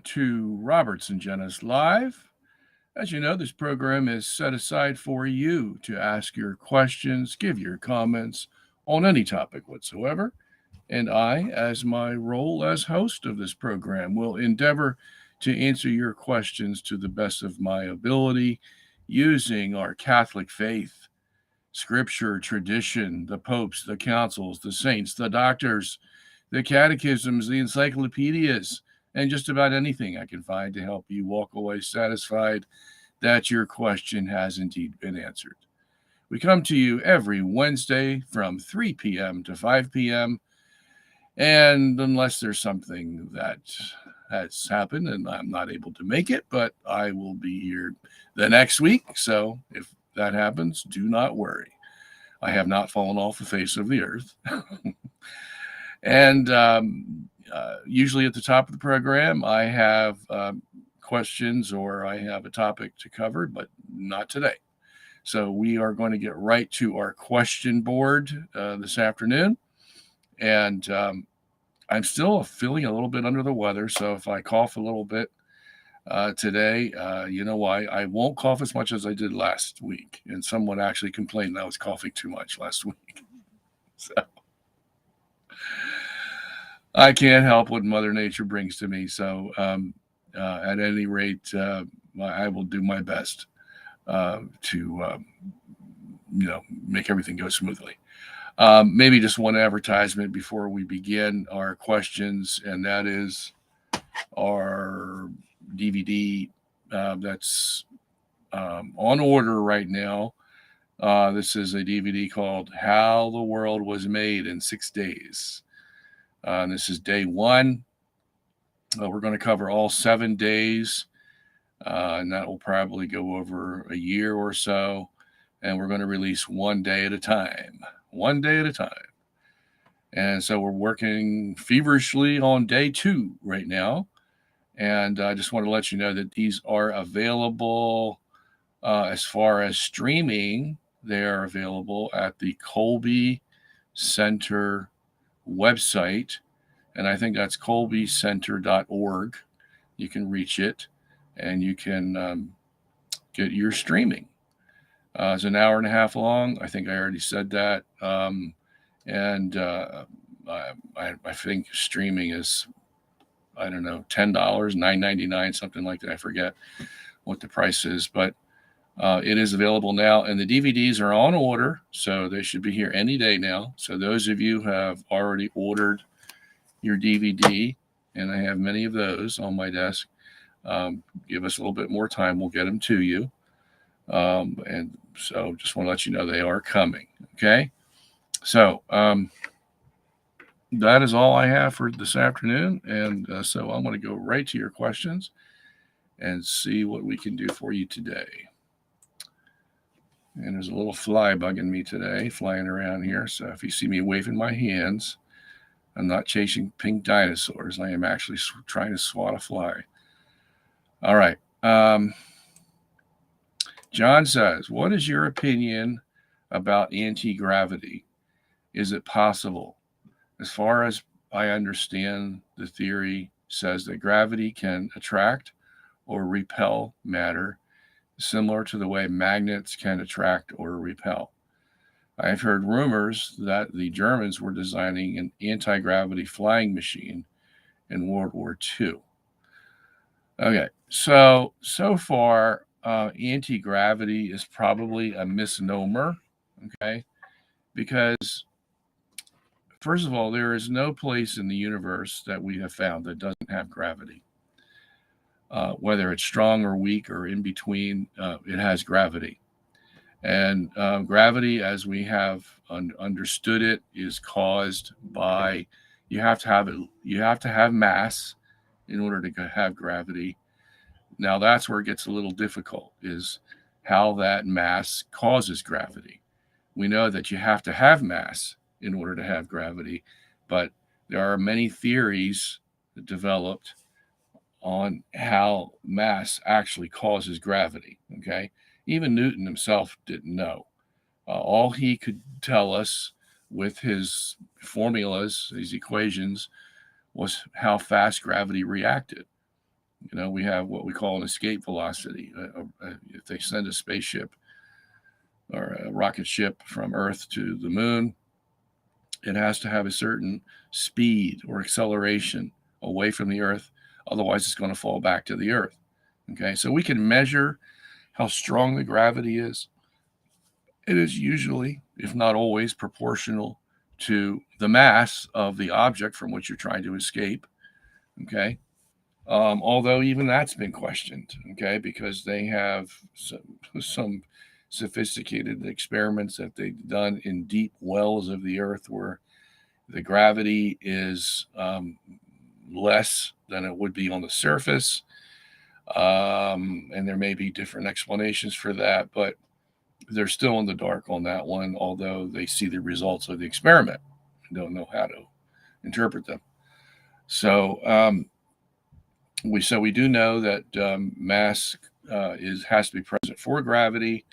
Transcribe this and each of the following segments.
to Robert Sungenis Live. As you know, this program is set aside for you to ask your questions, give your comments on any topic whatsoever. And I, as my role as host of this program, will endeavor to answer your questions to the best of my ability using our Catholic faith, scripture, tradition, the popes, the councils, the saints, the doctors, the catechisms, the encyclopedias, and just about anything I can find to help you walk away satisfied that your question has indeed been answered. We come to you every Wednesday from 3 p.m. to 5 p.m. And unless there's something that has happened and I'm not able to make it, but I will be here the next week. So if that happens, do not worry. I have not fallen off the face of the earth. And usually at the top of the program, I have questions or I have a topic to cover, but not today. So we are going to get right to our question board this afternoon. And I'm still feeling a little bit under the weather. So if I cough a little bit today, you know why. I won't cough as much as I did last week. And someone actually complained I was coughing too much last week. So I can't help what Mother Nature brings to me. So at any rate, I will do my best to make everything go smoothly. Maybe just one advertisement before we begin our questions, and that is our DVD that's on order right now. This is a DVD called How the World Was Made in 6 Days. And this is day one. We're going to cover all 7 days, and that will probably go over a year or so. And we're going to release one day at a time. One day at a time. And so we're working feverishly on day 2 right now. And I just want to let you know that these are available as far as streaming. They are available at the Colby Center website. And I think that's colbycenter.org. You can reach it and you can get your streaming. It's an hour and a half long. I think I already said that. And I think streaming is, I don't know, $10, $9.99, something like that. I forget what the price is, but it is available now. And the DVDs are on order, so they should be here any day now. So those of you who have already ordered your DVD, and I have many of those on my desk, give us a little bit more time. We'll get them to you. And so just want to let you know they are coming. Okay. So that is all I have for this afternoon. And so I'm going to go right to your questions and see what we can do for you today. And there's a little fly bugging me today, flying around here. So if you see me waving my hands, I'm not chasing pink dinosaurs. I am actually trying to swat a fly. All right. John says, what is your opinion about anti-gravity? Is it possible? As far as I understand, the theory says that gravity can attract or repel matter, similar to the way magnets can attract or repel. I've heard rumors that the Germans were designing an anti-gravity flying machine in World War II. Okay, so far, anti-gravity is probably a misnomer, okay? Because, first of all, there is no place in the universe that we have found that doesn't have gravity. Whether it's strong or weak or in between, it has gravity. And gravity, as we have understood it, is caused by you have to have mass in order to have gravity. Now that's where it gets a little difficult, is how that mass causes gravity. We know that you have to have mass in order to have gravity, but there are many theories developed on how mass actually causes gravity. Okay, even Newton himself didn't know. All he could tell us with his formulas, his equations, was how fast gravity reacted. We have what we call an escape velocity. If they send a spaceship or a rocket ship from Earth to the moon, it has to have a certain speed or acceleration away from the Earth. Otherwise, it's going to fall back to the Earth. Okay, so we can measure how strong the gravity is. It is usually, if not always, proportional to the mass of the object from which you're trying to escape. Okay, although even that's been questioned. Okay, because they have some sophisticated experiments that they've done in deep wells of the Earth where the gravity is less than it would be on the surface. And there may be different explanations for that, but they're still in the dark on that one, although they see the results of the experiment and don't know how to interpret them. So we do know that mass has to be present for gravity,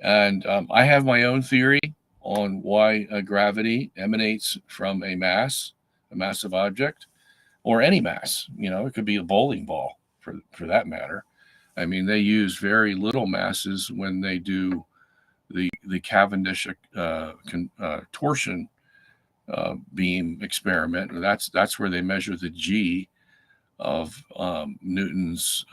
and I have my own theory on why gravity emanates from a massive object, or any mass. It could be a bowling ball for that matter. I mean, they use very little masses when they do the Cavendish torsion beam experiment. That's where they measure the G of Newton's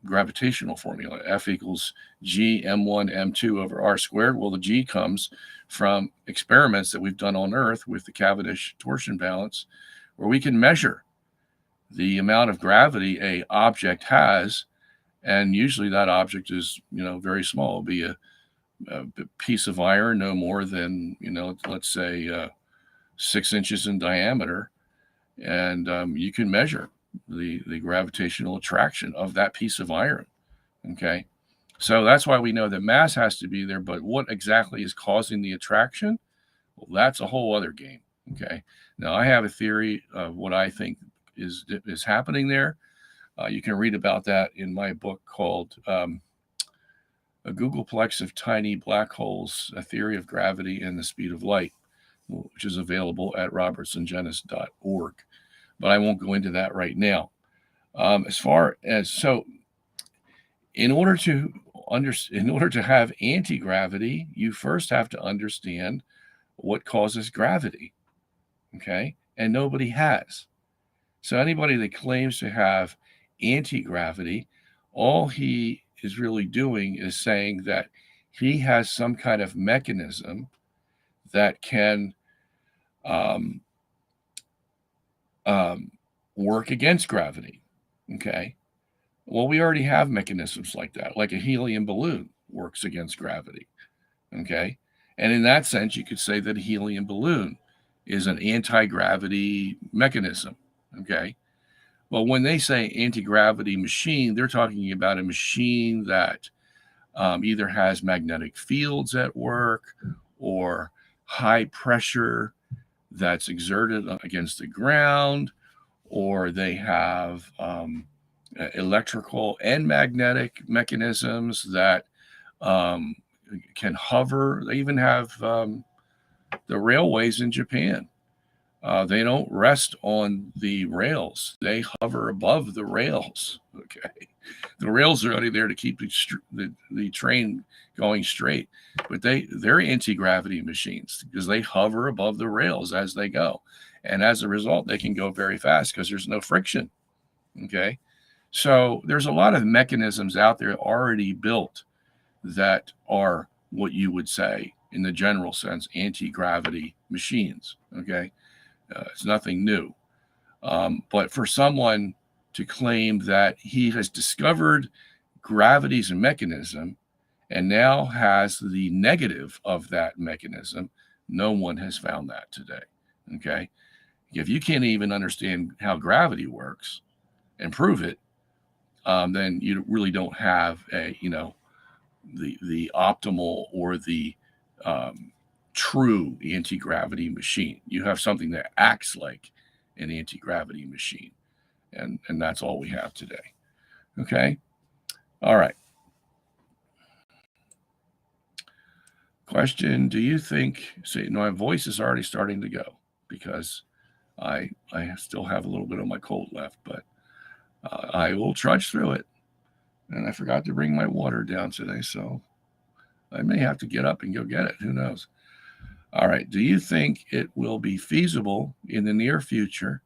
gravitational formula. F equals G m1 m2 over r squared. Well, the G comes from experiments that we've done on Earth with the Cavendish torsion balance, where we can measure the amount of gravity a object has, and usually that object is very small. It'll be a piece of iron, no more than let's say 6 inches in diameter, and you can measure the gravitational attraction of that piece of iron. Okay, so that's why we know that mass has to be there, but what exactly is causing the attraction? Well, that's a whole other game. Okay, now I have a theory of what I think is happening there. You can read about that in my book called A Googleplex of Tiny Black Holes, A Theory of Gravity and the Speed of Light, which is available at robertsungenis.org. But I won't go into that right now. In order to have anti-gravity, you first have to understand what causes gravity. Okay, and nobody has. So anybody that claims to have anti-gravity, all he is really doing is saying that he has some kind of mechanism that can work against gravity. Okay, well, we already have mechanisms like that, like a helium balloon works against gravity. Okay, and in that sense, you could say that a helium balloon is an anti-gravity mechanism. Okay, well, when they say anti-gravity machine, they're talking about a machine that either has magnetic fields at work or high pressure that's exerted against the ground, or they have electrical and magnetic mechanisms that can hover. They even have the railways in Japan. They don't rest on the rails. They hover above the rails. Okay, the rails are only there to keep the train going straight, but they're anti-gravity machines because they hover above the rails as they go, and as a result, they can go very fast because there's no friction. Okay, so there's a lot of mechanisms out there already built that are what you would say, in the general sense, anti-gravity machines. Okay. It's nothing new. But for someone to claim that he has discovered gravity's mechanism and now has the negative of that mechanism, no one has found that today. Okay. If you can't even understand how gravity works and prove it, then you really don't have the optimal or the true anti-gravity machine. You have something that acts like an anti-gravity machine, and that's all we have today. Okay, all right. Question: do you think? See, my voice is already starting to go because I still have a little bit of my cold left, but I will trudge through it. And I forgot to bring my water down today, so I may have to get up and go get it. Who knows? All right. Do you think it will be feasible in the near future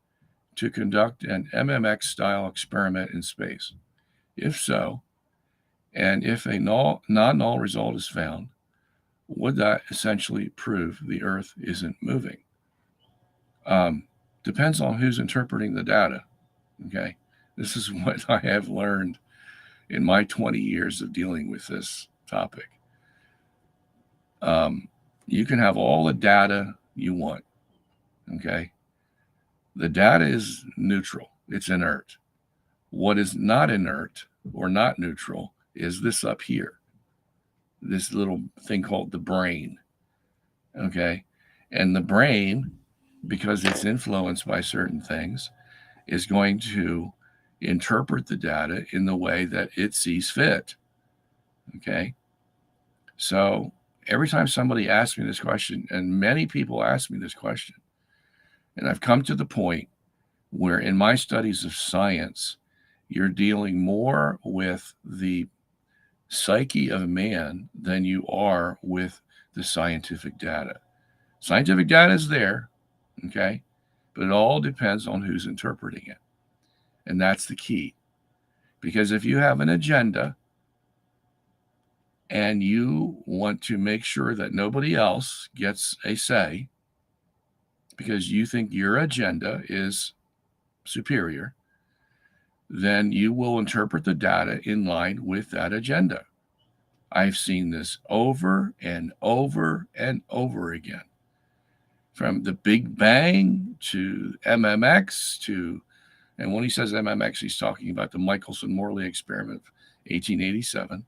to conduct an MMX style experiment in space? If so, and if a non-null result is found, would that essentially prove the Earth isn't moving? Depends on who's interpreting the data. Okay. This is what I have learned in my 20 years of dealing with this topic. You can have all the data you want. Okay. The data is neutral, it's inert. What is not inert or not neutral is this up here, this little thing called the brain. Okay. And the brain, because it's influenced by certain things, is going to interpret the data in the way that it sees fit. Okay. So every time somebody asks me this question, and many people ask me this question, and I've come to the point where in my studies of science, you're dealing more with the psyche of man than you are with the scientific data. Scientific data is there, okay, but it all depends on who's interpreting it. And that's the key. Because if you have an agenda and you want to make sure that nobody else gets a say because you think your agenda is superior, then you will interpret the data in line with that agenda. I've seen this over and over and over again. From the Big Bang to MMX to, and when he says MMX, he's talking about the Michelson-Morley experiment of 1887.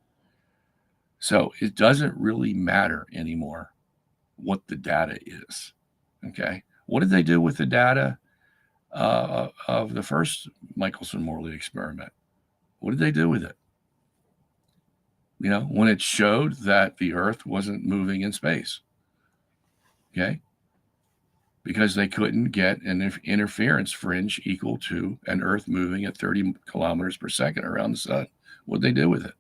So it doesn't really matter anymore what the data is. Okay. What did they do with the data of the first Michelson-Morley experiment? What did they do with it? You know, when it showed that the Earth wasn't moving in space. Okay. Because they couldn't get an interference fringe equal to an Earth moving at 30 kilometers per second around the sun. What did they do with it?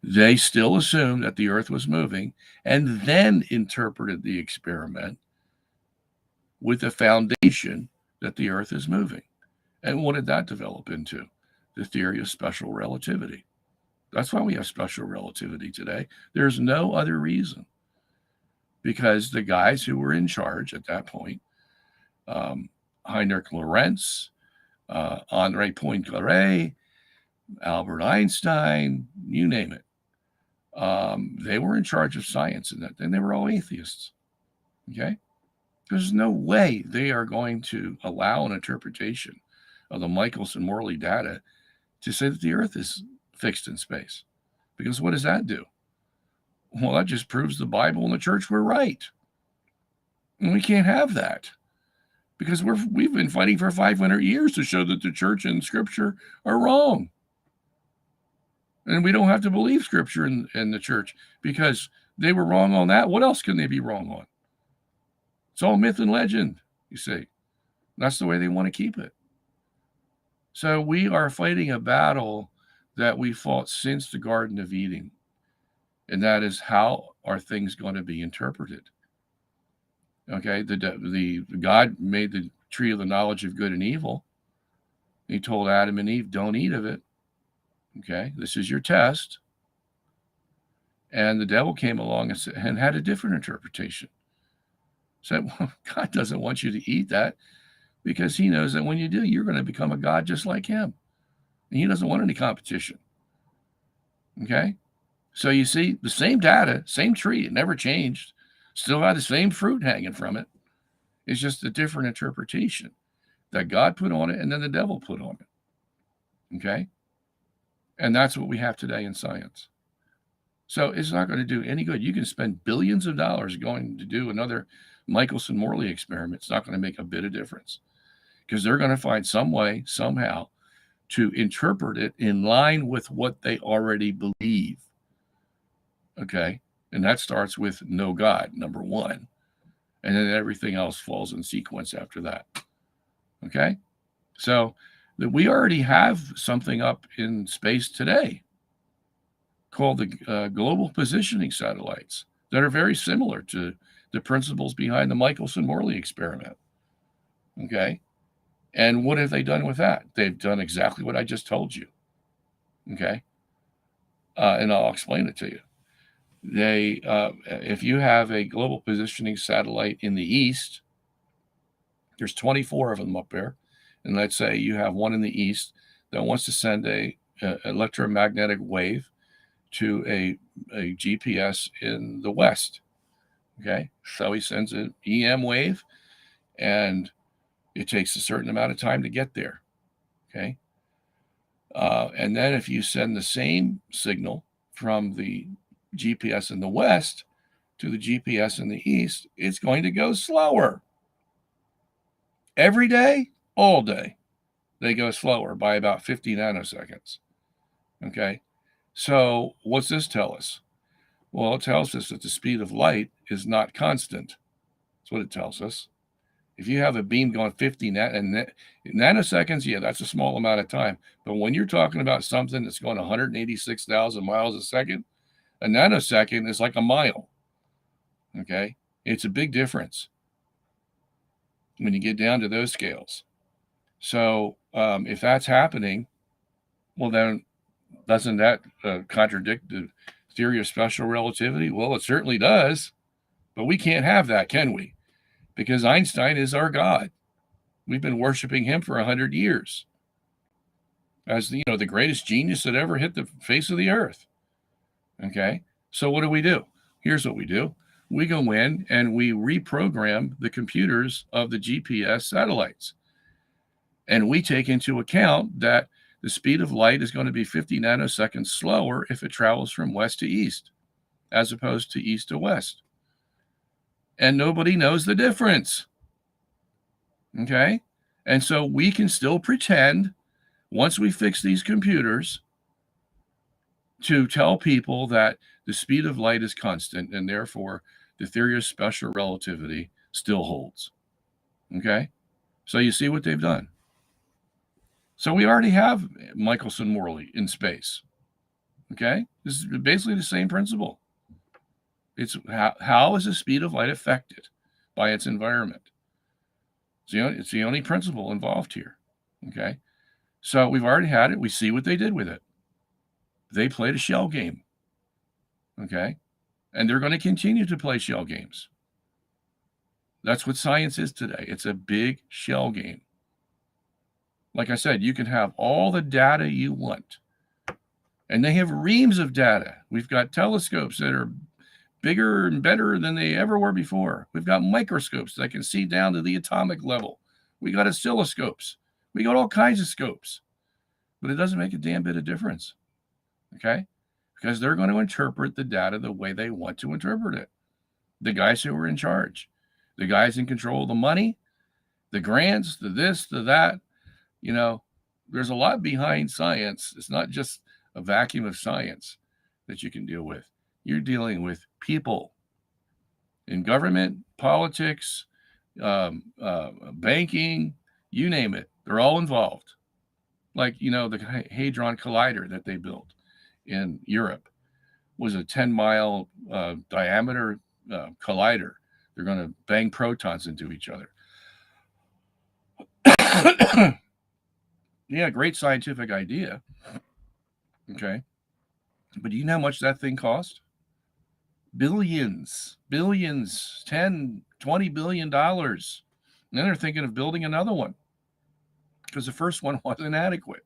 They still assumed that the Earth was moving and then interpreted the experiment with the foundation that the Earth is moving. And what did that develop into? The theory of special relativity. That's why we have special relativity today. There's no other reason. Because the guys who were in charge at that point, Heinrich Lorentz, Henri Poincaré, Albert Einstein, you name it, they were in charge of science, and they were all atheists. Okay? There's no way they are going to allow an interpretation of the Michelson-Morley data to say that the Earth is fixed in space. Because what does that do? Well, that just proves the Bible and the church were right. And we can't have that. Because we've been fighting for 500 years to show that the church and scripture are wrong. And we don't have to believe scripture in the church because they were wrong on that. What else can they be wrong on? It's all myth and legend, you see. That's the way they want to keep it. So we are fighting a battle that we fought since the Garden of Eden. And that is, how are things going to be interpreted? Okay, the God made the tree of the knowledge of good and evil. He told Adam and Eve, don't eat of it. Okay, this is your test. And the devil came along and had a different interpretation. Said, well, God doesn't want you to eat that because he knows that when you do, you're going to become a God just like him. And he doesn't want any competition. Okay? So you see, the same data, same tree, it never changed. Still had the same fruit hanging from it. It's just a different interpretation that God put on it and then the devil put on it. Okay? And that's what we have today in science. So it's not going to do any good. You can spend billions of dollars going to do another Michelson-Morley experiment. It's not going to make a bit of difference because they're going to find some way, somehow, to interpret it in line with what they already believe. Okay? And that starts with no God, number one. And then everything else falls in sequence after that. Okay? So that we already have something up in space today called the global positioning satellites that are very similar to the principles behind the Michelson-Morley experiment. Okay. And what have they done with that? They've done exactly what I just told you. Okay. And I'll explain it to you. If you have a global positioning satellite in the east, there's 24 of them up there. And let's say you have one in the east that wants to send a electromagnetic wave to a GPS in the west. Okay. So he sends an EM wave and it takes a certain amount of time to get there. Okay. And then if you send the same signal from the GPS in the west to the GPS in the east, it's going to go slower. Every day, all day, they go slower by about 50 nanoseconds. Okay. So what's this tell us? Well, it tells us that the speed of light is not constant. That's what it tells us. If you have a beam going 50 nanoseconds, yeah, that's a small amount of time. But when you're talking about something that's going 186,000 miles a second, a nanosecond is like a mile. Okay. It's a big difference when you get down to those scales. So if that's happening, well, then doesn't that contradict the theory of special relativity? Well, it certainly does. But we can't have that, can we? Because Einstein is our God. We've been worshiping him for 100 years as the greatest genius that ever hit the face of the earth. Okay. So what do? Here's what we do. We go in and we reprogram the computers of the GPS satellites. And we take into account that the speed of light is going to be 50 nanoseconds slower if it travels from west to east, as opposed to east to west. And nobody knows the difference. Okay? And so we can still pretend, once we fix these computers, to tell people that the speed of light is constant and therefore the theory of special relativity still holds. Okay? So you see what they've done. So we already have Michelson-Morley in space. Okay? This is basically the same principle. It's how is the speed of light affected by its environment? It's the only principle involved here. Okay? So we've already had it. We see what they did with it. They played a shell game. Okay? And they're going to continue to play shell games. That's what science is today. It's a big shell game. Like I said, you can have all the data you want. And they have reams of data. We've got telescopes that are bigger and better than they ever were before. We've got microscopes that can see down to the atomic level. We got oscilloscopes. We got all kinds of scopes. But it doesn't make a damn bit of difference. Okay? Because they're going to interpret the data the way they want to interpret it. The guys who are in charge. The guys in control of the money, the grants, the this, the that. There's a lot behind science. It's not just a vacuum of science that you can deal with. You're dealing with people in government, politics, banking, you name it. They're all involved. Like, the Hadron Collider that they built in Europe was a 10-mile diameter collider. They're going to bang protons into each other. Yeah, great scientific idea. Okay. But do you know how much that thing cost? Billions, 10, $20 billion. And then they're thinking of building another one because the first one wasn't adequate.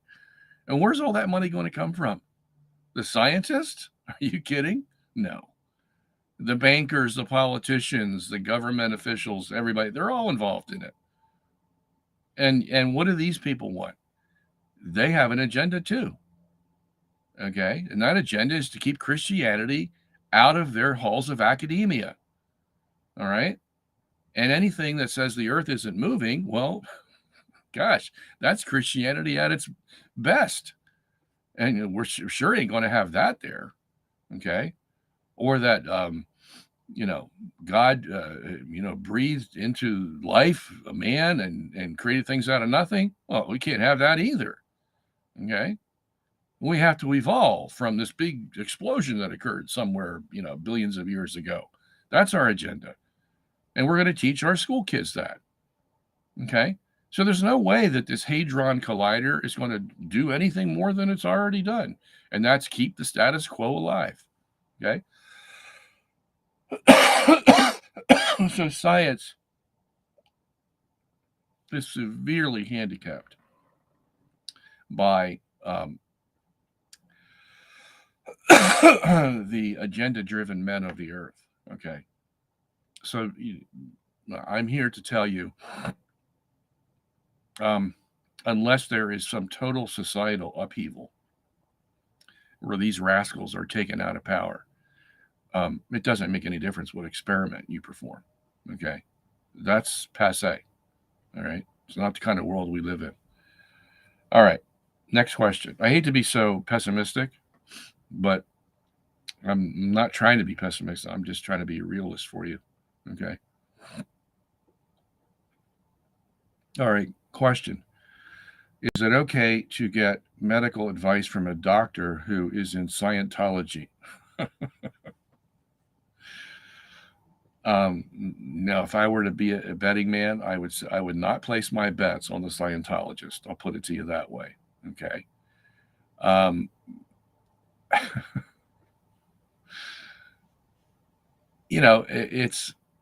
And where's all that money going to come from? The scientists? Are you kidding? No. The bankers, the politicians, the government officials, everybody, they're all involved in it. And what do these people want? They have an agenda too. Okay. And that agenda is to keep Christianity out of their halls of academia. All right. And anything that says the earth isn't moving, well, gosh, that's Christianity at its best. And we're sure ain't going to have that there. Okay. Or that God, breathed into life a man and created things out of nothing. Well, we can't have that either. Okay. We have to evolve from this big explosion that occurred somewhere, billions of years ago. That's our agenda. And we're going to teach our school kids that. Okay. So there's no way that this Hadron Collider is going to do anything more than it's already done. And that's keep the status quo alive. Okay. So science is severely handicapped by the agenda-driven men of the earth. Okay. So I'm here to tell you, unless there is some total societal upheaval where these rascals are taken out of power, it doesn't make any difference what experiment you perform. Okay. That's passe. All right. It's not the kind of world we live in. All right. Next question. I hate to be so pessimistic, but I'm not trying to be pessimistic. I'm just trying to be a realist for you. Okay. All right. Question. Is it okay to get medical advice from a doctor who is in Scientology? Now, if I were to be a betting man, I would not place my bets on the Scientologist. I'll put it to you that way. Okay.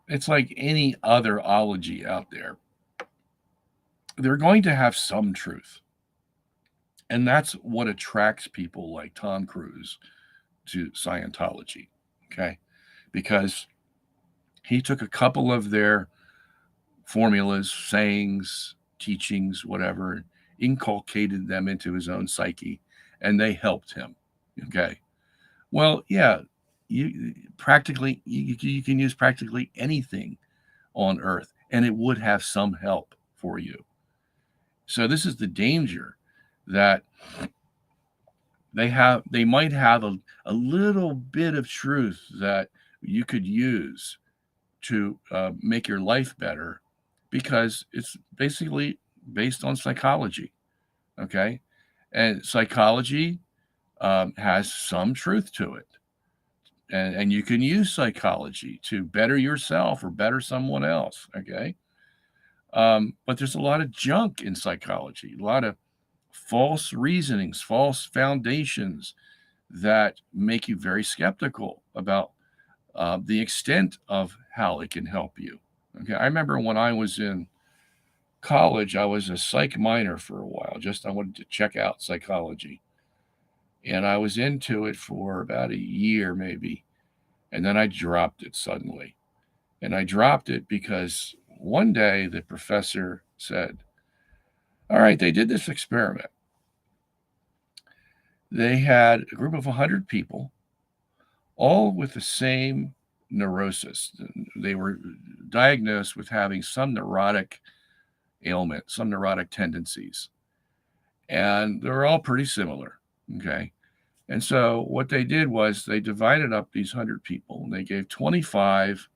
It's like any other ology out there. They're going to have some truth. And that's what attracts people like Tom Cruise to Scientology. Okay. Because he took a couple of their formulas, sayings, teachings, whatever, inculcated them into his own psyche, and they helped him. Okay. Well, yeah, you can use practically anything on earth, and it would have some help for you. So this is the danger, that they might have a little bit of truth that you could use to make your life better, because it's basically based on psychology. Okay. And psychology has some truth to it. And you can use psychology to better yourself or better someone else. Okay. But there's a lot of junk in psychology, a lot of false reasonings, false foundations that make you very skeptical about the extent of how it can help you. Okay. I remember when I was in college, I was a psych minor for a while. I wanted to check out psychology. And I was into it for about a year, maybe. And then I dropped it suddenly. And I dropped it because one day the professor said, all right, they did this experiment. They had a group of 100 people, all with the same neurosis. They were diagnosed with having some neurotic ailment, some neurotic tendencies. And they're all pretty similar. Okay. And so what they did was they divided up these 100 people, and they gave 25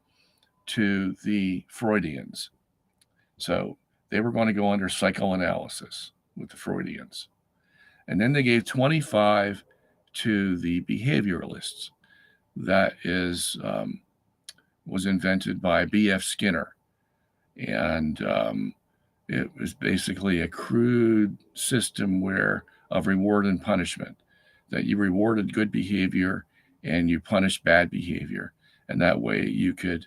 to the Freudians. So they were going to go under psychoanalysis with the Freudians. And then they gave 25 to the behavioralists. That was invented by B.F. Skinner. And it was basically a crude system of reward and punishment, that you rewarded good behavior and you punished bad behavior. And that way you could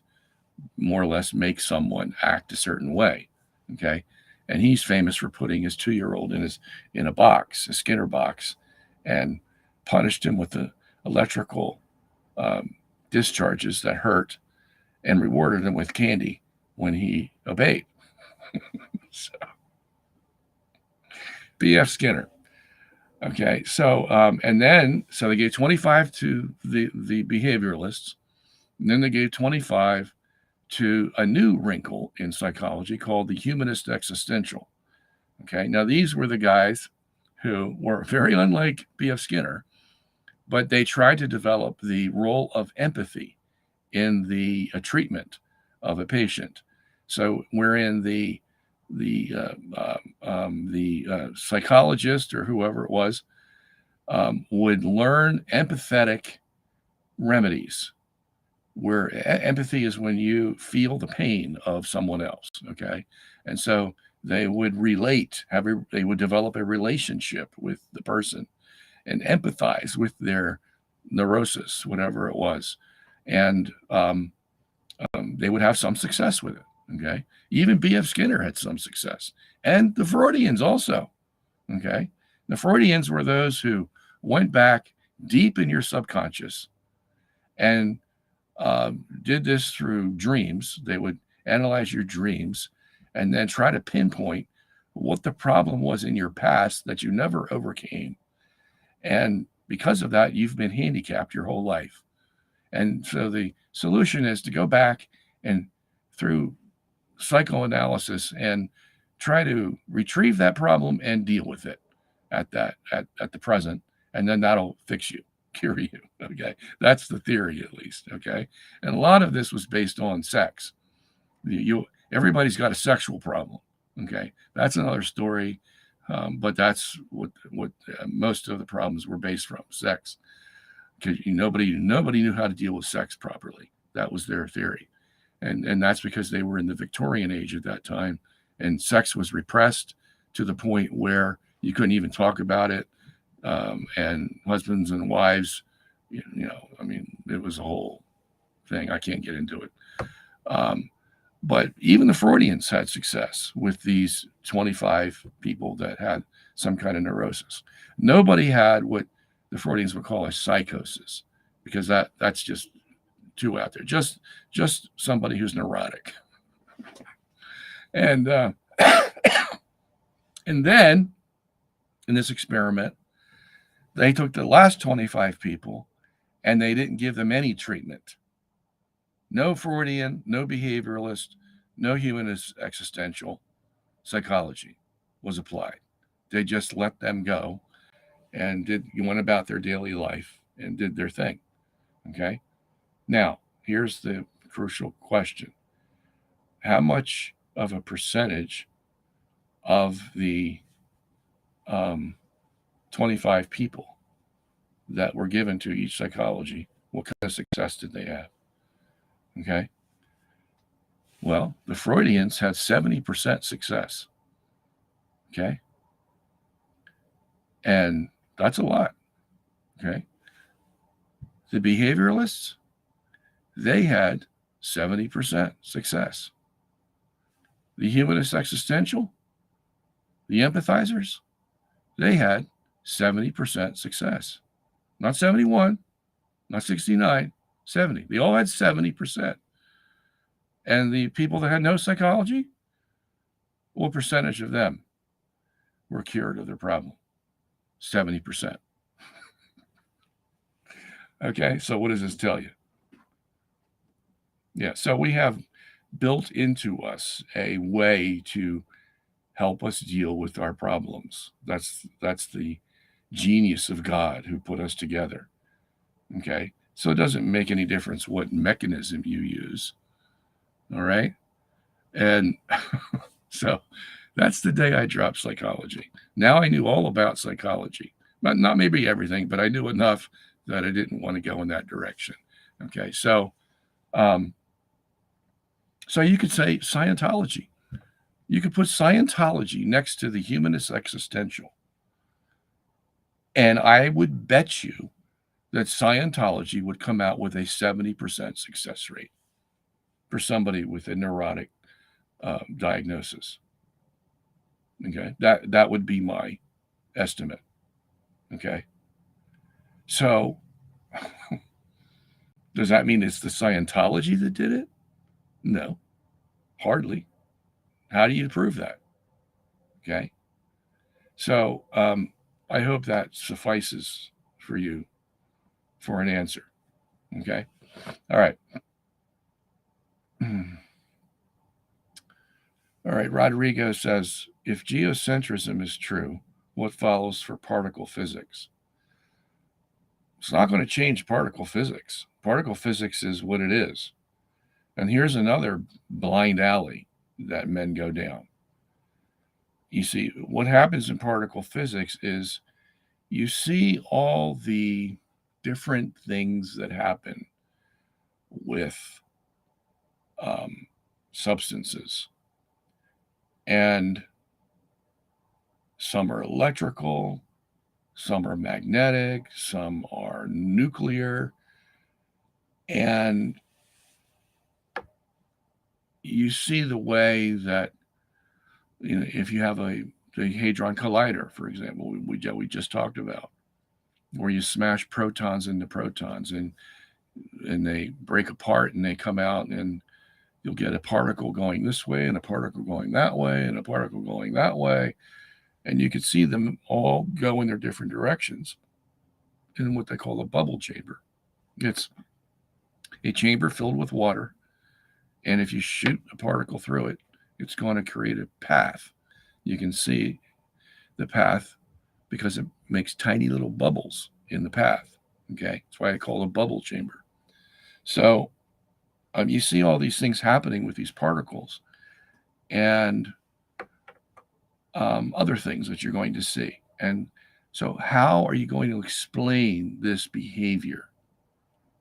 more or less make someone act a certain way. Okay. And he's famous for putting his 2-year-old in a box, a Skinner box, and punished him with the electrical discharges that hurt, and rewarded him with candy when he obeyed. So, B.F. Skinner. Okay, so so they gave 25 to the behavioralists, and then they gave 25 to a new wrinkle in psychology called the humanist existential. Okay, now these were the guys who were very unlike B.F. Skinner, but they tried to develop the role of empathy in the treatment of a patient. So wherein the psychologist or whoever it was would learn empathetic remedies, where empathy is when you feel the pain of someone else. Okay. And so they would they would develop a relationship with the person and empathize with their neurosis, whatever it was. And they would have some success with it. Okay. Even B.F. Skinner had some success. And the Freudians also. Okay. The Freudians were those who went back deep in your subconscious and did this through dreams. They would analyze your dreams and then try to pinpoint what the problem was in your past that you never overcame. And because of that, you've been handicapped your whole life. And so the solution is to go back and through psychoanalysis and try to retrieve that problem and deal with it at the present. And then that'll fix you, cure you. Okay. That's the theory, at least. Okay. And a lot of this was based on sex. Everybody's got a sexual problem. Okay. That's another story. But that's what most of the problems were based from, sex. Because nobody knew how to deal with sex properly. That was their theory. And that's because they were in the Victorian age at that time. And sex was repressed to the point where you couldn't even talk about it. And husbands and wives, it was a whole thing. I can't get into it. But even the Freudians had success with these 25 people that had some kind of neurosis. Nobody had what the Freudians would call a psychosis, because that's just too out there. Just somebody who's neurotic. And and then in this experiment, they took the last 25 people and they didn't give them any treatment. No Freudian, no behavioralist, no humanist existential psychology was applied. They just let them go and went about their daily life and did their thing. Okay. Now, here's the crucial question. How much of a percentage of the 25 people that were given to each psychology, what kind of success did they have? Okay. Well, the Freudians had 70% success. Okay. And that's a lot. Okay. The behavioralists, they had 70% success. The humanist existential, the empathizers, they had 70% success. Not 71, not 69, 70. They all had 70%. And the people that had no psychology, what percentage of them were cured of their problem? 70%. Okay, so what does this tell you? Yeah, so we have built into us a way to help us deal with our problems. That's the genius of God who put us together. Okay, so it doesn't make any difference what mechanism you use. All right, and so that's the day I dropped psychology. Now I knew all about psychology, not maybe everything, but I knew enough that I didn't want to go in that direction. Okay, so you could say Scientology. You could put Scientology next to the humanist existential. And I would bet you that Scientology would come out with a 70% success rate for somebody with a neurotic diagnosis. Okay, that would be my estimate. Okay, so does that mean it's the Scientology that did it? No, hardly. How do you prove that? Okay, so I hope that suffices for you for an answer. Okay, all right. All right, Rodrigo says, if geocentrism is true, what follows for particle physics? It's not going to change particle physics. Particle physics is what it is. And here's another blind alley that men go down. You see, what happens in particle physics is you see all the different things that happen with substances. And some are electrical, some are magnetic, some are nuclear. And you see the way that, if you have the Hadron Collider, for example, we just talked about, where you smash protons into protons and they break apart and they come out, and you'll get a particle going this way and a particle going that way and a particle going that way. And you can see them all go in their different directions in what they call a bubble chamber. It's a chamber filled with water. And if you shoot a particle through it, it's going to create a path. You can see the path because it makes tiny little bubbles in the path. Okay, that's why I call it a bubble chamber. So you see all these things happening with these particles, and other things that you're going to see. And so how are you going to explain this behavior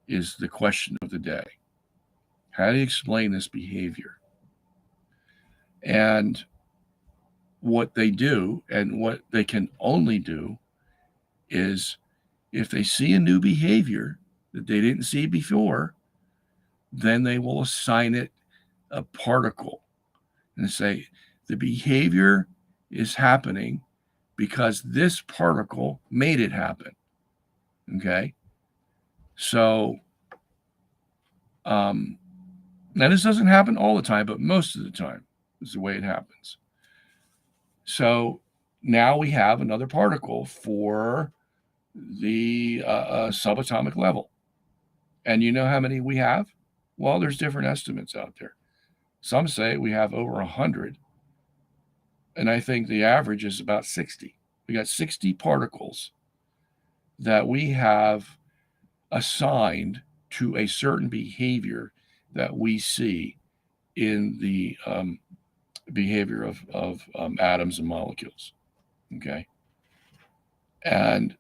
is the question of the day. How do you explain this behavior? And what they do, and what they can only do, is if they see a new behavior that they didn't see before, then they will assign it a particle and say the behavior is happening because this particle made it happen. Okay? So, now this doesn't happen all the time, but most of the time is the way it happens. So now we have another particle for the subatomic level. And you know how many we have? Well, there's different estimates out there. Some say we have over 100. And I think the average is about 60. We got 60 particles that we have assigned to a certain behavior that we see in the behavior of atoms and molecules. Okay. And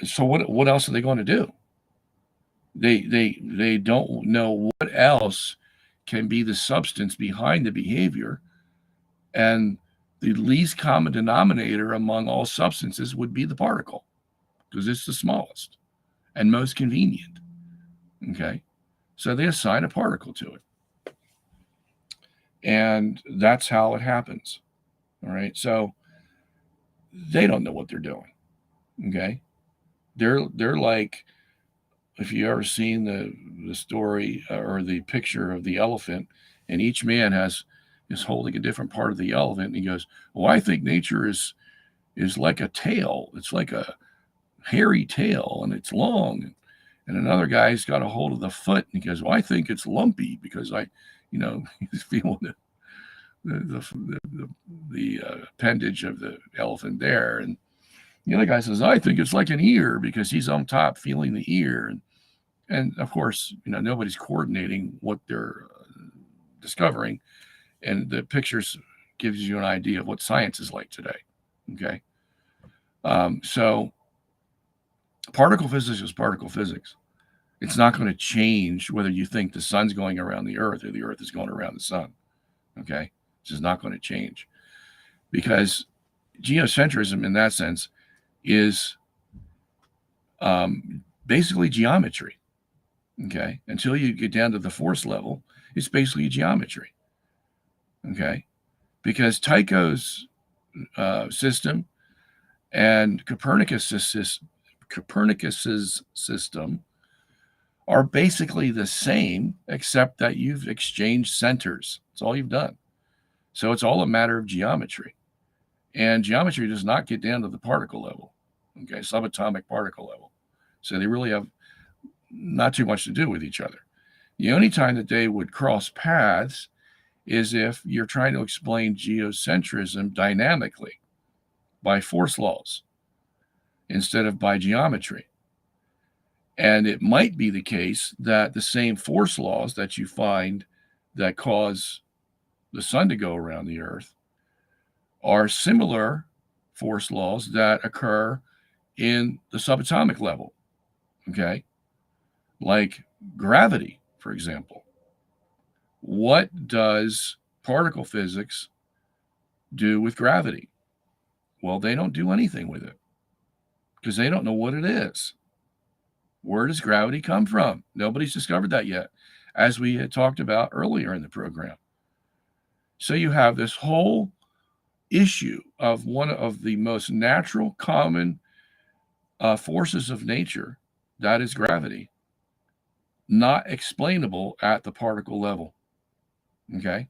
so what else are they going to do? They don't know what else can be the substance behind the behavior. And the least common denominator among all substances would be the particle, because it's the smallest and most convenient. Okay. So they assign a particle to it. And that's how it happens. All right. So they don't know what they're doing. Okay. They're like, if you ever seen the story or the picture of the elephant, and each man is holding a different part of the elephant, and he goes, well, I think nature is like a tail. It's like a hairy tail, and it's long. And another guy's got a hold of the foot, and he goes, well, I think it's lumpy because he's feeling the appendage of the elephant there. And the other guy says, I think it's like an ear because he's on top feeling the ear. And of course, nobody's coordinating what they're discovering. And the pictures gives you an idea of what science is like today. Okay. So particle physics is particle physics. It's not going to change whether you think the sun's going around the earth or the earth is going around the sun. Okay. This is not going to change, because geocentrism in that sense is basically geometry. Okay. Until you get down to the force level, it's basically geometry. Okay. Because Tycho's system and Copernicus's system are basically the same, except that you've exchanged centers. That's all you've done. So it's all a matter of geometry. And geometry does not get down to the particle level. Okay. Subatomic particle level. So they really have not too much to do with each other. The only time that they would cross paths is if you're trying to explain geocentrism dynamically by force laws instead of by geometry. And it might be the case that the same force laws that you find that cause the sun to go around the earth are similar force laws that occur in the subatomic level. Okay. Like gravity, for example. What does particle physics do with gravity? Well, they don't do anything with it because they don't know what it is. Where does gravity come from? Nobody's discovered that yet, as we had talked about earlier in the program. So you have this whole issue of one of the most natural, common forces of nature, that is gravity, not explainable at the particle level. Okay?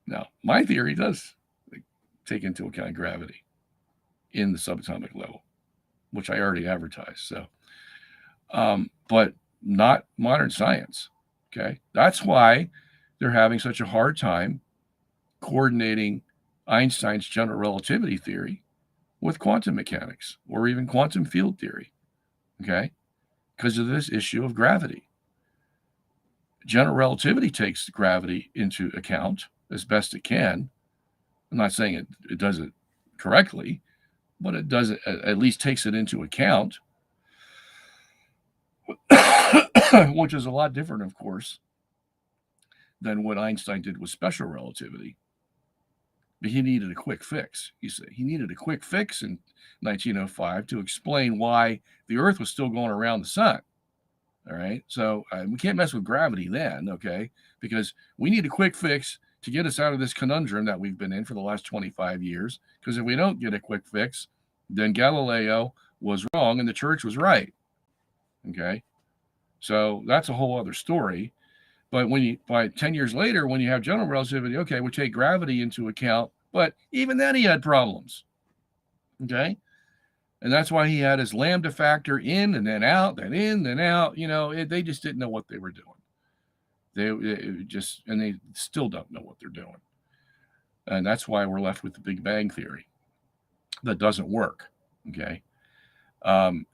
Now, my theory does take into account gravity in the subatomic level, which I already advertised. So, but not modern science. Okay, that's why they're having such a hard time coordinating Einstein's general relativity theory with quantum mechanics or even quantum field theory. Okay, because of this issue of gravity. General relativity takes gravity into account as best it can. I'm not saying it does it correctly, but it does it, at least takes it into account, which is a lot different, of course, than what Einstein did with special relativity. But he needed a quick fix. You see, he needed a quick fix in 1905 to explain why the Earth was still going around the sun. All right, so we can't mess with gravity then, okay? Because we need a quick fix to get us out of this conundrum that we've been in for the last 25 years. Because if we don't get a quick fix, then Galileo was wrong and the church was right. Okay, so that's a whole other story. But when you, by 10 years later, when you have general relativity, okay, we take gravity into account. But even then, he had problems. Okay, and that's why he had his lambda factor in and then out, then in, then out. They just didn't know what they were doing. And they still don't know what they're doing. And that's why we're left with the Big Bang Theory that doesn't work. Okay. But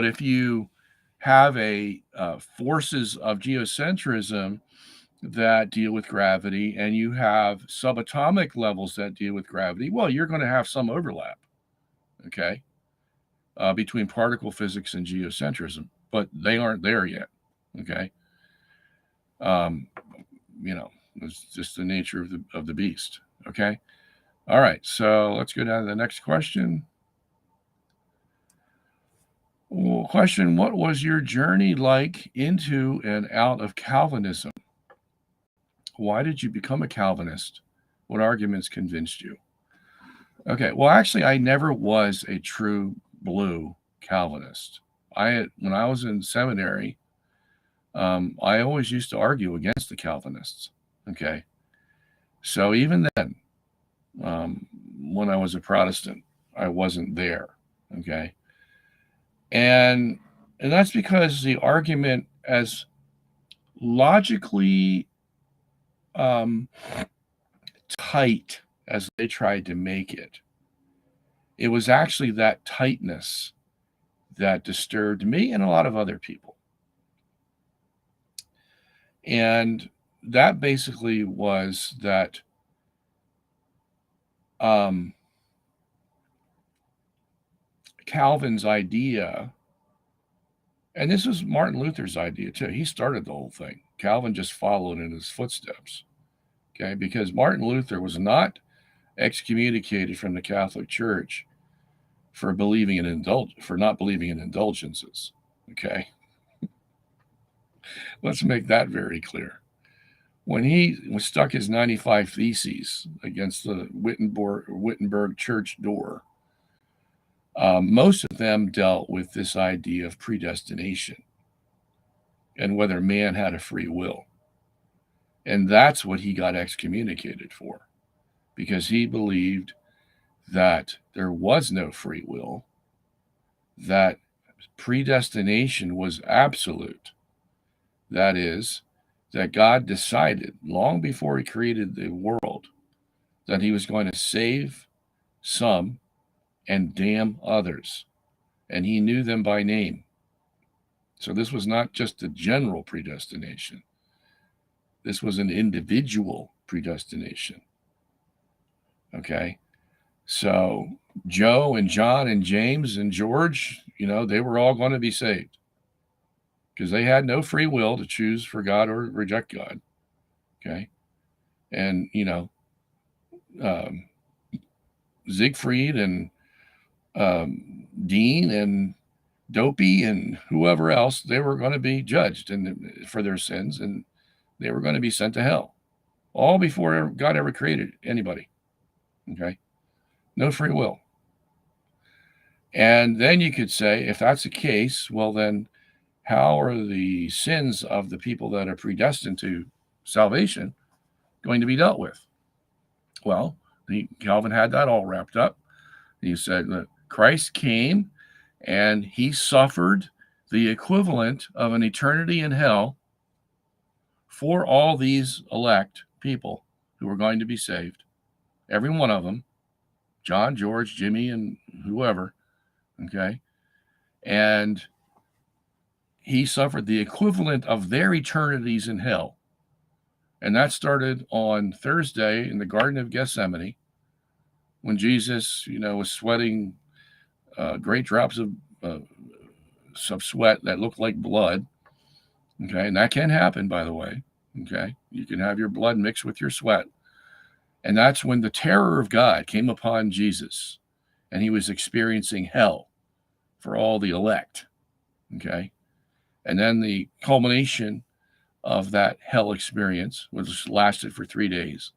if you have forces of geocentrism that deal with gravity and you have subatomic levels that deal with gravity, well, you're going to have some overlap. Okay. Between particle physics and geocentrism, but they aren't there yet. Okay. It's just the nature of the beast. Okay. All right. So let's go down to the next question. Well, question: what was your journey like into and out of Calvinism? Why did you become a Calvinist? What arguments convinced you? Okay. Well, actually, I never was a true blue Calvinist. When I was in seminary, I always used to argue against the Calvinists. Okay. So even then, when I was a Protestant, I wasn't there. Okay. And that's because the argument, as logically tight as they tried to make it, it was actually that tightness that disturbed me and a lot of other people. And that basically was that Calvin's idea, and this was Martin Luther's idea too. He started the whole thing. Calvin just followed in his footsteps. Okay, because Martin Luther was not excommunicated from the Catholic Church for not believing in indulgences. Okay, let's make that very clear. When he stuck his 95 Theses against the Wittenberg church door, most of them dealt with this idea of predestination and whether man had a free will. And that's what he got excommunicated for, because he believed that there was no free will, that predestination was absolute. That is, that God decided long before he created the world that he was going to save some and damn others. and he knew them by name. So this was not just a general predestination. This was an individual predestination. Okay. So Joe and John and James and George, they were all going to be saved because they had no free will to choose for God or reject God. Okay. And, um, Siegfried and Dean and Dopey and whoever else, they were going to be judged for their sins, and they were going to be sent to hell, all before God ever created anybody. Okay. No free will. And then you could say, if that's the case, well, then how are the sins of the people that are predestined to salvation going to be dealt with? Well, Calvin had that all wrapped up. He said that Christ came and he suffered the equivalent of an eternity in hell for all these elect people who were going to be saved, every one of them, John, George, Jimmy, and whoever, okay? And he suffered the equivalent of their eternities in hell. And that started on Thursday in the Garden of Gethsemane when Jesus, was sweating great drops of sweat that looked like blood. Okay. And that can happen, by the way. Okay. You can have your blood mixed with your sweat. And that's when the terror of God came upon Jesus and he was experiencing hell for all the elect. Okay. And then the culmination of that hell experience, which lasted for 3 days,